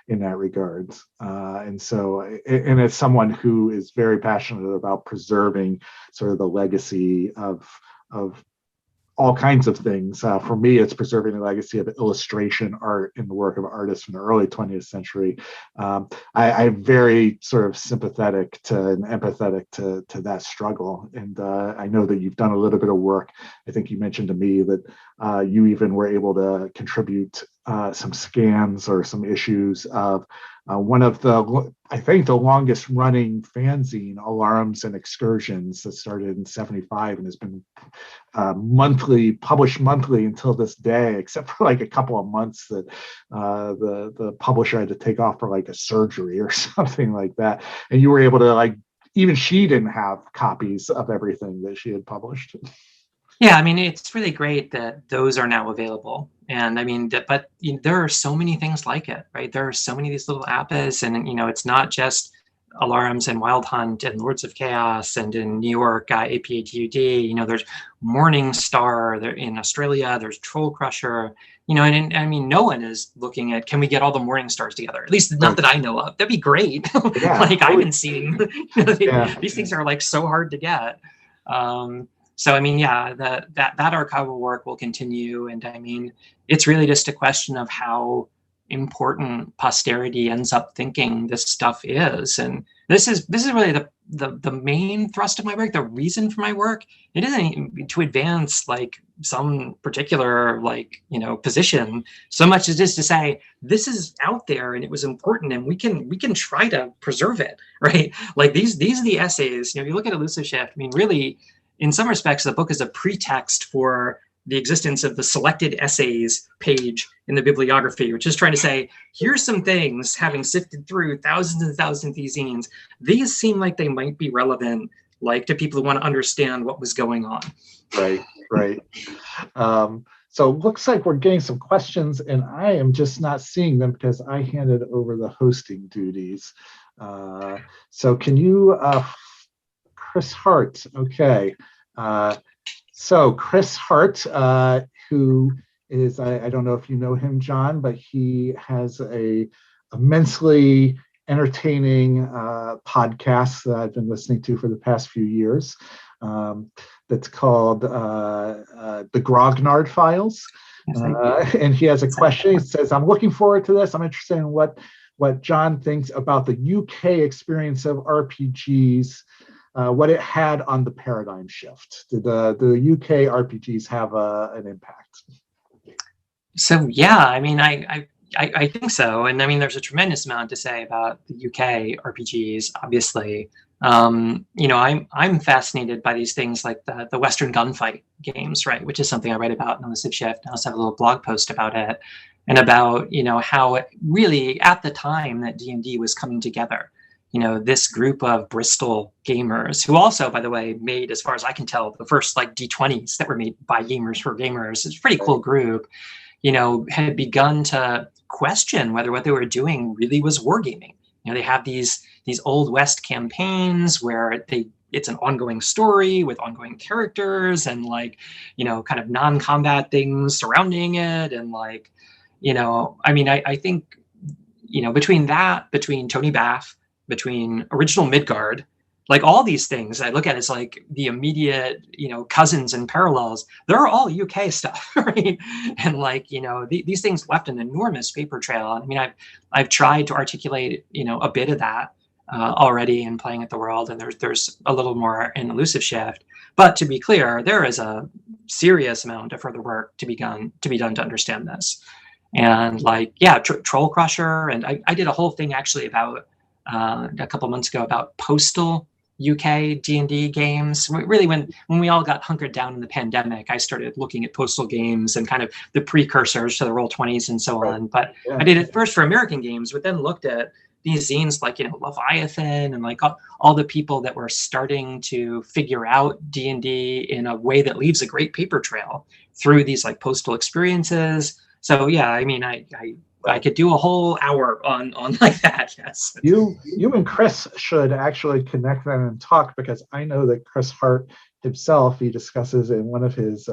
in that regards. And so, and as someone who is very passionate about preserving sort of the legacy of all kinds of things. For me, it's preserving the legacy of illustration art in the work of artists from the early 20th century. I'm very sort of sympathetic to and empathetic to that struggle. And I know that you've done a little bit of work. I think you mentioned to me that you even were able to contribute some scans or some issues of one of I think the longest running fanzine, Alarms and Excursions, that started in 75 and has been published monthly until this day, except for like a couple of months that the publisher had to take off for like a surgery or something like that. And you were able to, like, even she didn't have copies of everything that she had published. Yeah, I mean, it's really great that those are now available. And I mean, but you know, there are so many things like it, right? There are so many of these little appas, and you know, it's not just Alarms and Wild Hunt and Lords of Chaos, and in New York, APATUD. You know, there's Morning Star. There in Australia, there's Troll Crusher. You know, and I mean, no one is looking at, can we get all the Morning Stars together? At least not that I know of. That'd be great. Yeah, like I've been seeing, these things are like so hard to get. So I mean, yeah, that archival work will continue, and I mean, it's really just a question of how important posterity ends up thinking this stuff is. And this is really the main thrust of my work. The reason for my work, it isn't to advance like some particular position so much as just to say this is out there and it was important and we can try to preserve it, right? Like these are the essays. You know, if you look at Elusive Shift, I mean, really, in some respects, the book is a pretext for the existence of the selected essays page in the bibliography, which is trying to say, here's some things, having sifted through thousands and thousands of these zines, these seem like they might be relevant, like to people who want to understand what was going on. Right. So it looks like we're getting some questions, and I am just not seeing them because I handed over the hosting duties. So can you, Chris Hart, okay. So Chris Hart, who is, I don't know if you know him, John, but he has a immensely entertaining podcast that I've been listening to for the past few years. That's called the Grognard Files. And he has a question. He says, I'm looking forward to this. I'm interested in what John thinks about the UK experience of RPGs, what it had on the paradigm shift. Did the UK RPGs have an impact? So, yeah, I mean, I think so. And I mean, there's a tremendous amount to say about the UK RPGs, obviously. I'm fascinated by these things like the Western gunfight games, right? Which is something I write about in Elusive Shift. I also have a little blog post about it, and about, how it really, at the time that D&D was coming together, this group of Bristol gamers, who also, by the way, made, as far as I can tell, the first like D20s that were made by gamers for gamers. It's a pretty cool group, had begun to question whether what they were doing really was wargaming. They have these Old West campaigns where it's an ongoing story with ongoing characters and kind of non-combat things surrounding it. And I think, between Tony Baff, between original Midgard, all these things I look at as like the immediate, cousins and parallels, they're all UK stuff, right? And these things left an enormous paper trail. I mean, I've tried to articulate, a bit of that already in Playing at the World, and there's a little more in Elusive Shift. But to be clear, there is a serious amount of further work to be done to understand this. And Troll Crusher, and I did a whole thing actually about a couple months ago about postal UK D&D games. Really, when we all got hunkered down in the pandemic, I started looking at postal games and kind of the precursors to the Roll20s and so on. But yeah. I did it first for American games, but then looked at these zines like, Leviathan and all the people that were starting to figure out D&D in a way that leaves a great paper trail through these postal experiences. So yeah, I mean, I could do a whole hour on like that. Yes. You and Chris should actually connect then and talk, because I know that Chris Hart himself, he discusses in one of his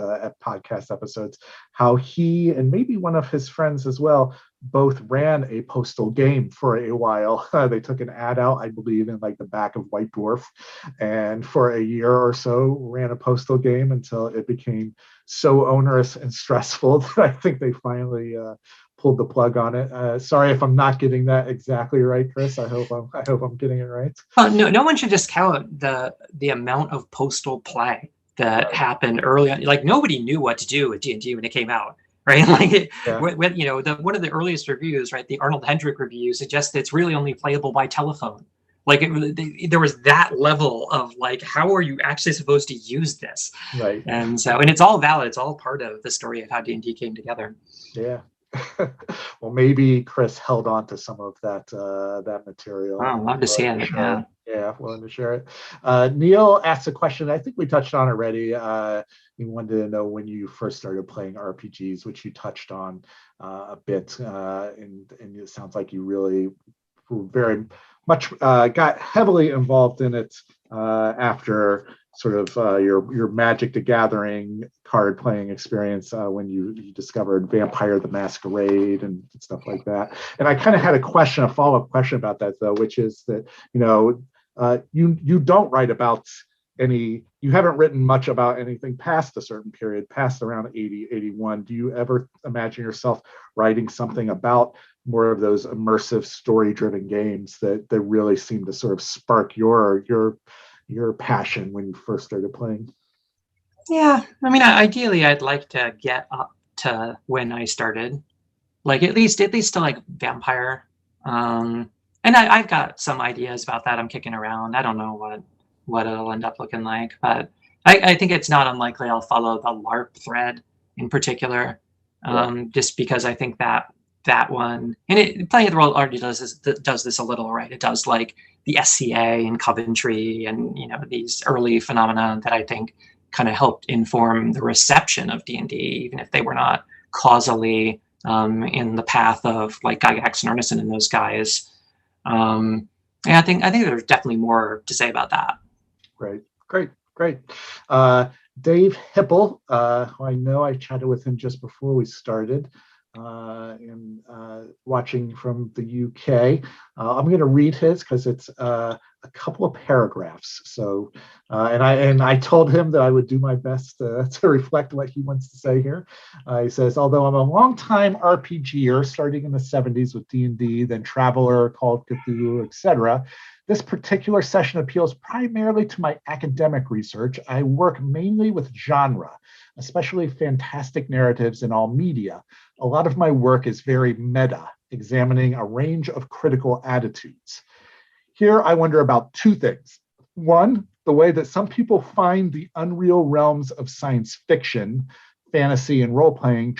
podcast episodes how he and maybe one of his friends as well both ran a postal game for a while. They took an ad out, I believe, in the back of White Dwarf, and for a year or so ran a postal game until it became so onerous and stressful that I think they finally pulled the plug on it. Sorry if I'm not getting that exactly right, Chris. I hope I'm getting it right. No one should discount the amount of postal play that happened early on. Nobody knew what to do with D&D when it came out, right? One of the earliest reviews, right, the Arnold Hendrick review, suggests that it's really only playable by telephone. There was that level of how are you actually supposed to use this? Right. And it's all valid. It's all part of the story of how D&D came together. Yeah. Well, maybe Chris held on to some of that material. Oh, love to see it. Yeah, willing to share it. Neil asked a question I think we touched on already. He wanted to know when you first started playing RPGs, which you touched on a bit, and it sounds like you really were very much got heavily involved in it after sort of your Magic the Gathering card playing experience when you discovered Vampire the Masquerade and stuff like that. And I kind of had a follow-up question about that, though, which is that, you don't write about you haven't written much about anything past a certain period, past around 80, 81. Do you ever imagine yourself writing something about more of those immersive story-driven games that really seem to sort of spark your passion when you first started playing? Yeah, I mean, ideally, I'd like to get up to when I started, at least to Vampire. And I've got some ideas about that I'm kicking around. I don't know what it'll end up looking like, but I think it's not unlikely I'll follow the LARP thread in particular, just because I think that one, and Playing at the World already does this a little, right? It does like the SCA in Coventry and, you know, these early phenomena that I think kind of helped inform the reception of D&D, even if they were not causally in the path of like Gygax and Arneson and those guys. And I think there's definitely more to say about that. Great. Dave Hipple, who I know I chatted with him just before we started, and watching from the UK. I'm going to read his because it's a couple of paragraphs. So, and I told him that I would do my best to reflect what he wants to say here. He says, although I'm a longtime RPGer, starting in the 70s with D&D, then Traveler, Call of Cthulhu, etc., this particular session appeals primarily to my academic research. I work mainly with genre, especially fantastic narratives in all media. A lot of my work is very meta, examining a range of critical attitudes. Here, I wonder about two things. One, the way that some people find the unreal realms of science fiction, fantasy, and role-playing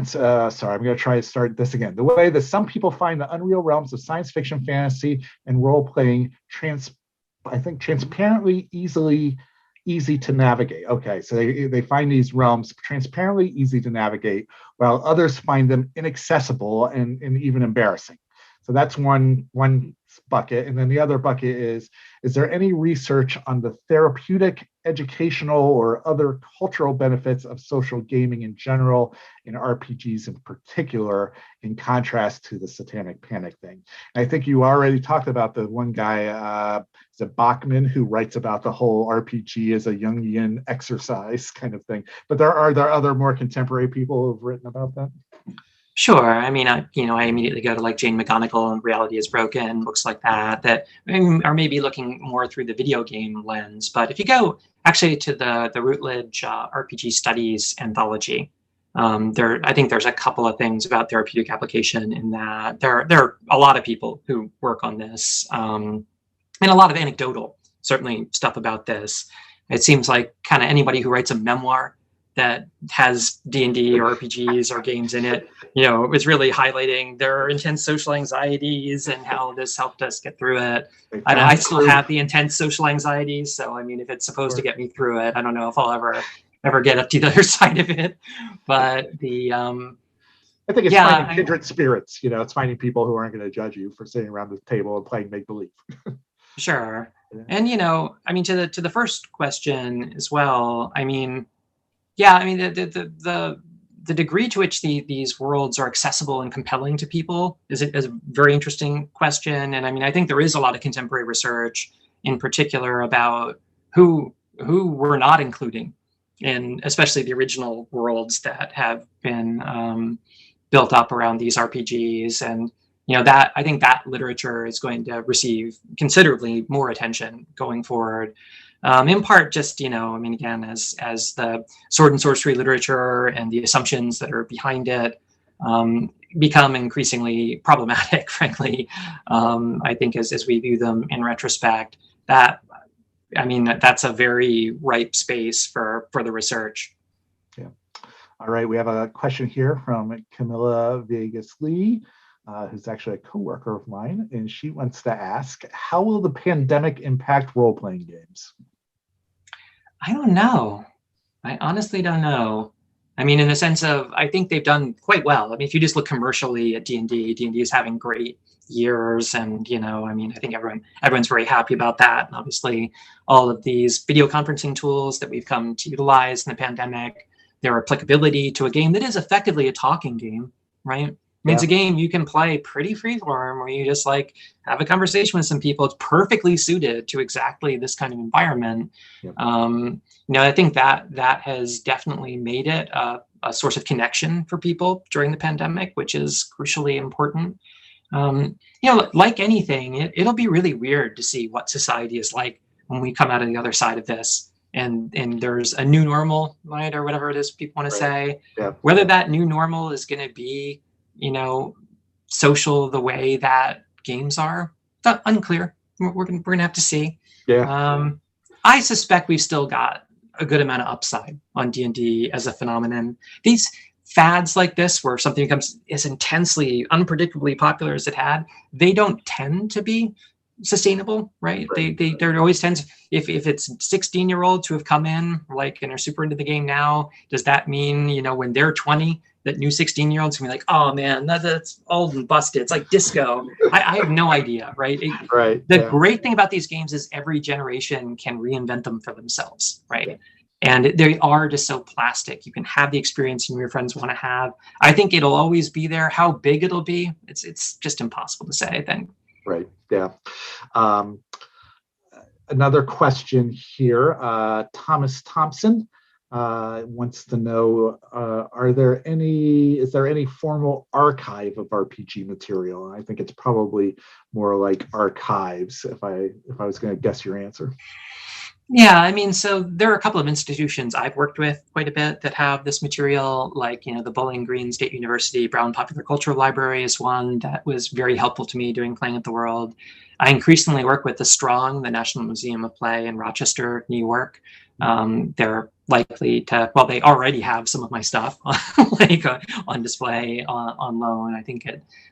sorry, I'm going to try to start this again. The way that some people find the unreal realms of science fiction, fantasy, and role-playing transparently easy to navigate. Okay, so they find these realms transparently easy to navigate, while others find them inaccessible and even embarrassing. So that's one bucket. And then the other bucket is there any research on the therapeutic, educational, or other cultural benefits of social gaming in general, and RPGs in particular, in contrast to the Satanic Panic thing? And I think you already talked about the one guy, is it Bachman, who writes about the whole RPG as a Jungian exercise kind of thing. But are there other more contemporary people who've written about that? Sure. I mean, I immediately go to like Jane McGonigal and Reality is Broken, books like that are maybe looking more through the video game lens. But if you go actually to the Routledge RPG Studies anthology, I think there's a couple of things about therapeutic application in that. There are a lot of people who work on this, and a lot of anecdotal, certainly, stuff about this. It seems like kind of anybody who writes a memoir that has D&D or RPGs or games in it, you know, is really highlighting their intense social anxieties and how this helped us get through it. And I still have the intense social anxieties. So, I mean, if it's supposed to get me through it, I don't know if I'll ever get up to the other side of it. But I think it's finding kindred spirits. You know, it's finding people who aren't going to judge you for sitting around the table and playing make-believe. Sure. Yeah. And, you know, I mean, to the first question as well, I mean, yeah, I mean, the degree to which these worlds are accessible and compelling to people is a very interesting question. And I mean, I think there is a lot of contemporary research, in particular, about who we're not including in, especially the original worlds that have been built up around these RPGs. And, you know, that I think that literature is going to receive considerably more attention going forward. In part, just, you know, I mean, again, as the sword and sorcery literature and the assumptions that are behind it become increasingly problematic, frankly, I think as we view them in retrospect, that's a very ripe space for the research. Yeah. All right, we have a question here from Camilla Vegas-Lee, who's actually a coworker of mine, and she wants to ask, how will the pandemic impact role-playing games? I don't know. I honestly don't know. I mean, in the sense of, I think they've done quite well. I mean, if you just look commercially at D&D is having great years, and, you know, I mean, I think everyone's very happy about that. And obviously, all of these video conferencing tools that we've come to utilize in the pandemic, their applicability to a game that is effectively a talking game, right? I mean, it's a game you can play pretty freeform, where you just like have a conversation with some people. It's perfectly suited to exactly this kind of environment. Yep. You know, I think that has definitely made it a source of connection for people during the pandemic, which is crucially important. You know, like anything, it'll be really weird to see what society is like when we come out of the other side of this. And there's a new normal, right, or whatever it is people want to say. Yeah. Whether that new normal is going to be, you know, social the way that games are, unclear. We're gonna have to see. Yeah. I suspect we've still got a good amount of upside on D&D as a phenomenon. These fads like this, where something becomes as intensely, unpredictably popular as it had, they don't tend to be sustainable, right? There always tends, if it's 16-year-olds who have come in like and are super into the game now, does that mean, you know, when they're 20, that new 16-year-olds can be like, oh man, that's old and busted, it's like disco? I have no idea, right? The great thing about these games is every generation can reinvent them for themselves, right? And they are just so plastic. You can have the experience you and your friends want to have. I think it'll always be there. How big it'll be, it's just impossible to say, I think. Right. Yeah. Another question here. Thomas Thompson wants to know: is there any formal archive of RPG material? And I think it's probably more like archives. If I was going to guess your answer. Yeah, I mean, so there are a couple of institutions I've worked with quite a bit that have this material, like, you know, the Bowling Green State University Brown Popular Cultural Library is one that was very helpful to me doing Playing at the World. I increasingly work with the Strong, the National Museum of Play in Rochester, New York. They're likely to, well, they already have some of my stuff like on display, on loan. I think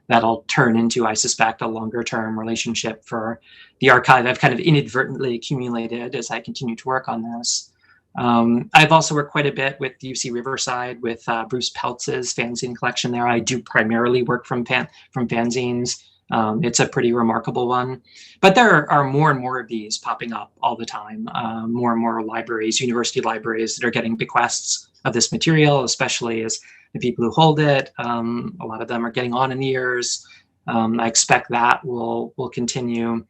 that'll turn into, I suspect, a longer term relationship for the archive I've kind of inadvertently accumulated as I continue to work on this. I've also worked quite a bit with UC Riverside with Bruce Peltz's fanzine collection there. I do primarily work from fanzines. It's a pretty remarkable one, but there are more and more of these popping up all the time. More and more libraries, university libraries, that are getting bequests of this material, especially as the people who hold it, a lot of them are getting on in years. I expect that will continue.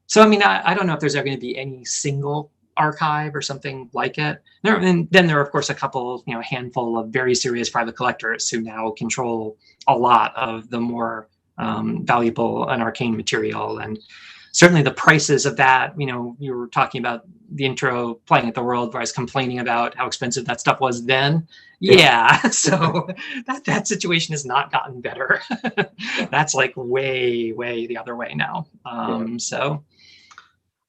So, I mean, I don't know if there's ever going to be any single archive or something like it. And then there are, of course, a couple, a handful of very serious private collectors who now control a lot of the more valuable and arcane material. And certainly the prices of that, you were talking about the intro Playing at the World, where I was complaining about how expensive that stuff was then. Yeah. So that situation has not gotten better. That's like way the other way now. So.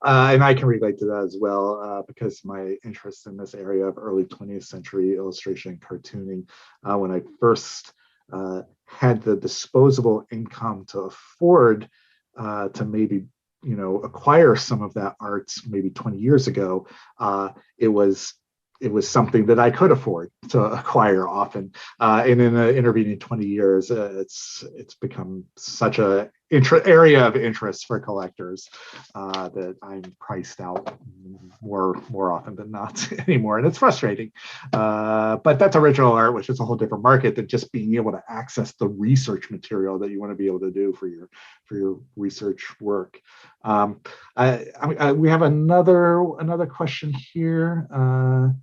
And I can relate to that as well, because my interest in this area of early 20th century illustration and cartooning, when I first had the disposable income to afford to maybe acquire some of that art maybe 20 years ago, it was something that I could afford to acquire often. And in the intervening 20 years, it's become such a area of interest for collectors that I'm priced out more often than not anymore, and it's frustrating. But that's original art, which is a whole different market than just being able to access the research material that you want to be able to do for your research work. We have another question here.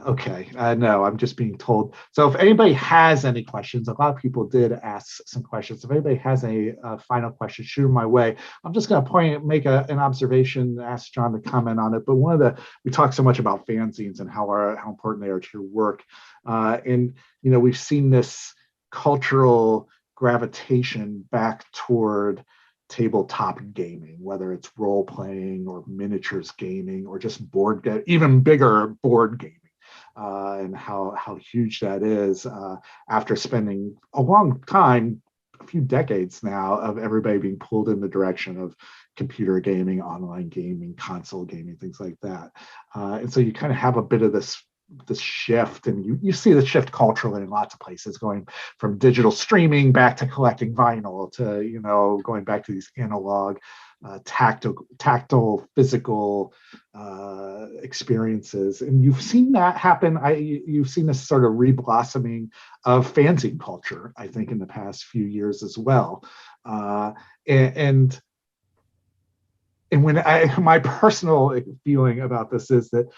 Okay, no, I'm just being told. So if anybody has any questions, a lot of people did ask some questions. If anybody has any final questions, shoot them my way. I'm just going to make an observation, ask Jon to comment on it. But we talk so much about fanzines and how important they are to your work. And, we've seen this cultural gravitation back toward tabletop gaming, whether it's role playing or miniatures gaming or just even bigger board gaming, and how huge that is after spending a long time, a few decades now, of everybody being pulled in the direction of computer gaming, online gaming, console gaming, things like that. And so you kind of have a bit of this shift, and you see the shift culturally in lots of places, going from digital streaming back to collecting vinyl to going back to these analog tactile physical experiences. And you've seen that happen. You've seen this sort of reblossoming of fanzine culture, I think, in the past few years as well. And when my personal feeling about this is that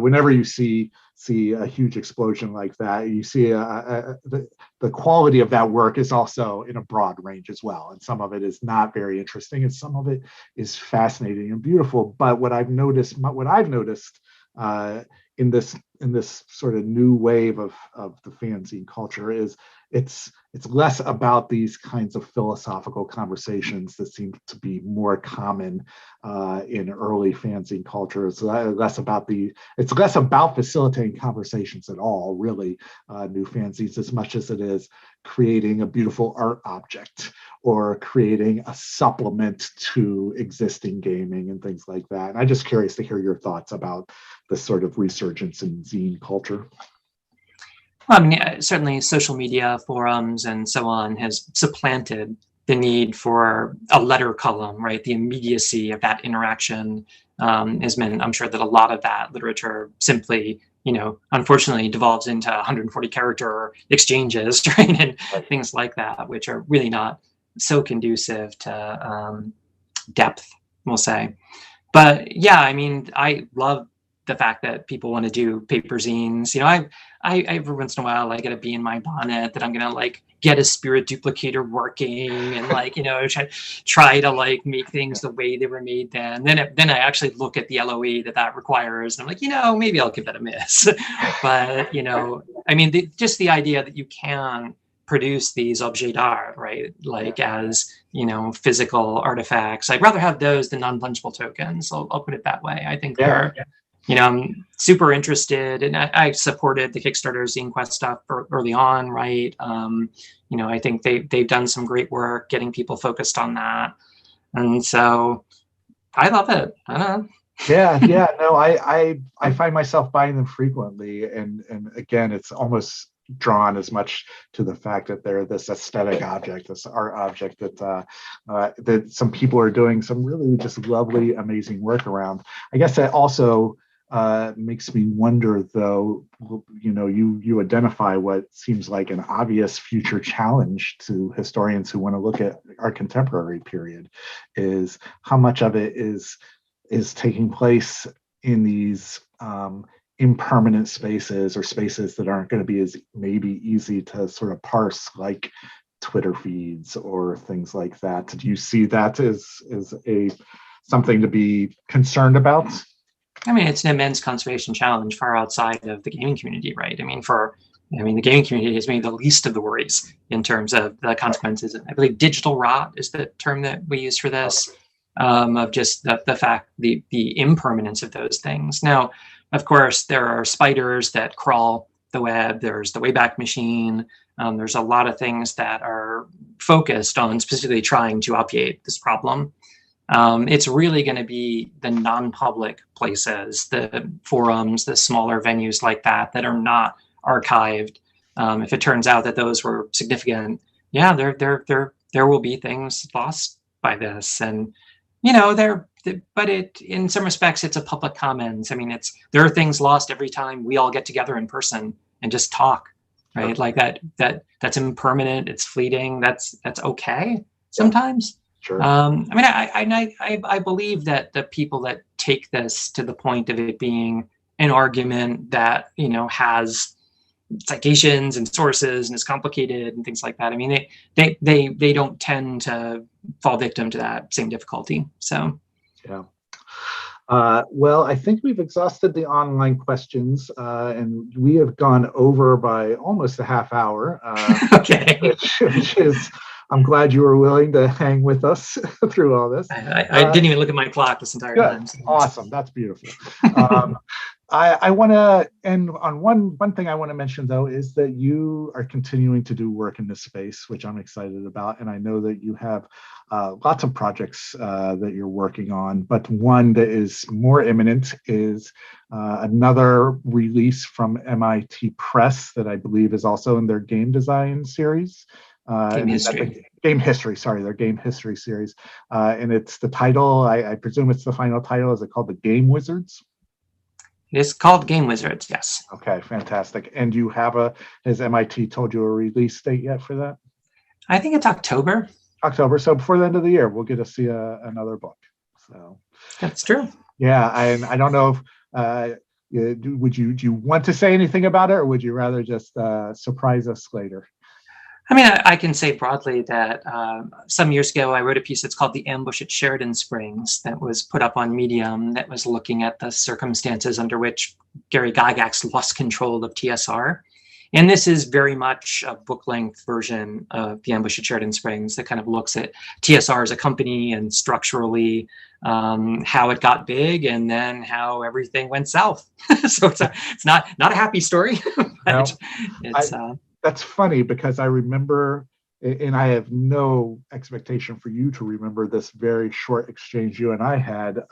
whenever you see a huge explosion like that, you see the quality of that work is also in a broad range as well. And some of it is not very interesting, and some of it is fascinating and beautiful. But what I've noticed in this sort of new wave of the fanzine culture is it's less about these kinds of philosophical conversations that seem to be more common in early fanzine culture. It's less about facilitating conversations at all, really, new fanzines, as much as it is creating a beautiful art object or creating a supplement to existing gaming and things like that. And I'm just curious to hear your thoughts about this sort of resurgence in zine culture. Well, I mean, certainly social media, forums, and so on has supplanted the need for a letter column, right? The immediacy of that interaction has meant, I'm sure, that a lot of that literature simply, unfortunately devolves into 140 character exchanges, right? And things like that, which are really not so conducive to depth, we'll say. But yeah, I mean, I love the fact that people want to do paper zines. I every once in a while I get a bee in my bonnet that I'm gonna get a spirit duplicator working and try to make things the way they were made then. Then I actually look at the LOE that requires, and I'm like, maybe I'll give that a miss. But I mean, just the idea that you can produce these objets d'art, right? As physical artifacts. I'd rather have those than non-fungible tokens. I'll put it that way. I think they're I'm super interested, and I supported the Kickstarter Zine Quest stuff early on, right? I think they've done some great work getting people focused on that, and so I love it. I don't know. Yeah, no, I find myself buying them frequently, and again, it's almost drawn as much to the fact that they're this aesthetic object, this art object that some people are doing some really just lovely, amazing work around. I guess that also makes me wonder, though, you identify what seems like an obvious future challenge to historians who want to look at our contemporary period, is how much of it is taking place in these impermanent spaces, or spaces that aren't going to be as maybe easy to sort of parse, like Twitter feeds or things like that. Do you see that as something to be concerned about? I mean, it's an immense conservation challenge far outside of the gaming community, right? I mean, the gaming community has made the least of the worries in terms of the consequences. I believe digital rot is the term that we use for this, of just the fact, the impermanence of those things. Now, of course, there are spiders that crawl the web. There's the Wayback Machine. There's a lot of things that are focused on specifically trying to obviate this problem. It's really going to be the non-public places, the forums, the smaller venues like that are not archived. If it turns out that those were significant, yeah, there will be things lost by this, and but in some respects, it's a public commons. I mean, there are things lost every time we all get together in person and just talk, right? Like that's impermanent. It's fleeting. That's okay sometimes. Sure. I mean, I believe that the people that take this to the point of it being an argument that has citations and sources and is complicated and things like that. I mean, they don't tend to fall victim to that same difficulty. So, yeah. Well, I think we've exhausted the online questions, and we have gone over by almost a half hour. Okay. Which is, I'm glad you were willing to hang with us through all this. I didn't even look at my clock this entire time. So. Awesome. That's beautiful. I want to end on one thing I want to mention, though, is that you are continuing to do work in this space, which I'm excited about. And I know that you have lots of projects that you're working on, but one that is more imminent is another release from MIT Press that I believe is also in their game design series. Game history. Their game history series. And it's the title, I presume it's the final title, is it called The Game Wizards? It's called Game Wizards, yes. Okay, fantastic. And you have has MIT told you a release date yet for that? I think it's October. So before the end of the year, we'll get to see another book. So that's true. Yeah, I don't know if do you want to say anything about it, or would you rather just surprise us later? I mean, I can say broadly that some years ago, I wrote a piece that's called The Ambush at Sheridan Springs that was put up on Medium, that was looking at the circumstances under which Gary Gygax's Lost Control of TSR. And this is very much a book-length version of The Ambush at Sheridan Springs that kind of looks at TSR as a company and structurally how it got big and then how everything went south. So it's not a happy story, but that's funny because I remember, and I have no expectation for you to remember this very short exchange you and I had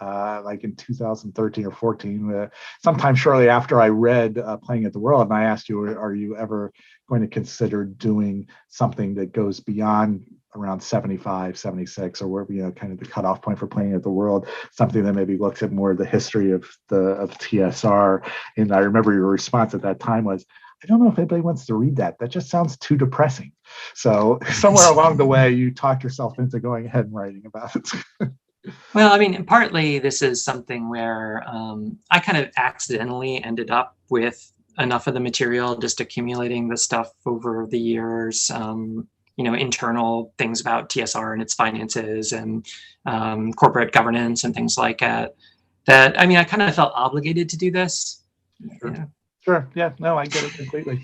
like in 2013 or 14, sometime shortly after I read Playing at the World, and I asked you, are you ever going to consider doing something that goes beyond around 75, 76, or wherever, kind of the cutoff point for Playing at the World, something that maybe looks at more of the history of TSR. And I remember your response at that time was, I don't know if anybody wants to read that. That just sounds too depressing. So somewhere along the way, you talked yourself into going ahead and writing about it. Well, I mean, partly this is something where I kind of accidentally ended up with enough of the material, just accumulating the stuff over the years, internal things about TSR and its finances and corporate governance and things like that. I mean, I kind of felt obligated to do this. Sure. Yeah. Sure. Yeah. No, I get it completely.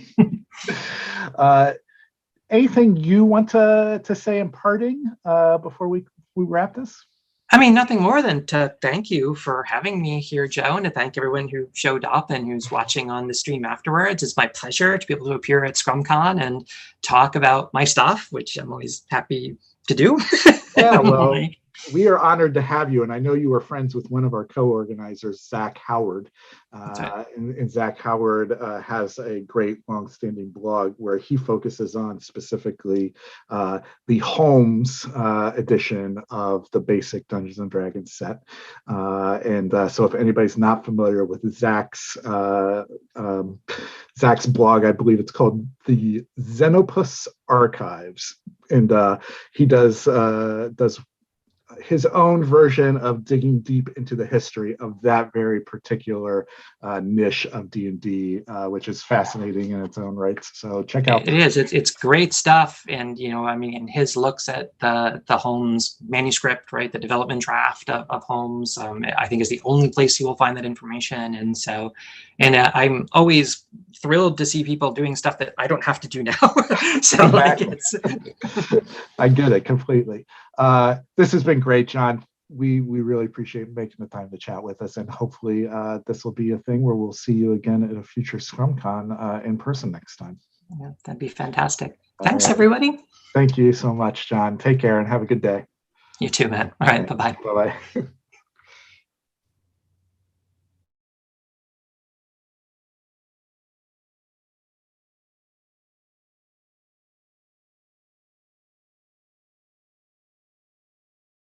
Anything you want to say in parting before we wrap this? I mean, nothing more than to thank you for having me here, Joe, and to thank everyone who showed up and who's watching on the stream afterwards. It's my pleasure to be able to appear at SCRUM CON and talk about my stuff, which I'm always happy to do. Yeah, well, we are honored to have you, and I know you were friends with one of our co-organizers, Zach Howard. Right. And Zach Howard has a great long-standing blog where he focuses on specifically the Holmes edition of the basic Dungeons and Dragons set. So if anybody's not familiar with Zach's blog, I believe it's called the Xenopus Archives, and he does his own version of digging deep into the history of that very particular niche of D&D, which is fascinating in its own right. So check out. It is. It's great stuff. And, I mean, and his looks at the Holmes manuscript, right, the development draft of Holmes, I think is the only place you will find that information. And so, I'm always thrilled to see people doing stuff that I don't have to do now. So exactly. I get it completely. This has been great, Jon. We really appreciate making the time to chat with us, and hopefully this will be a thing where we'll see you again at a future SCRUM CON in person next time. Yeah, that'd be fantastic. Thanks, everybody. Thank you so much, Jon. Take care and have a good day. You too, man. All right, bye-bye. Bye-bye.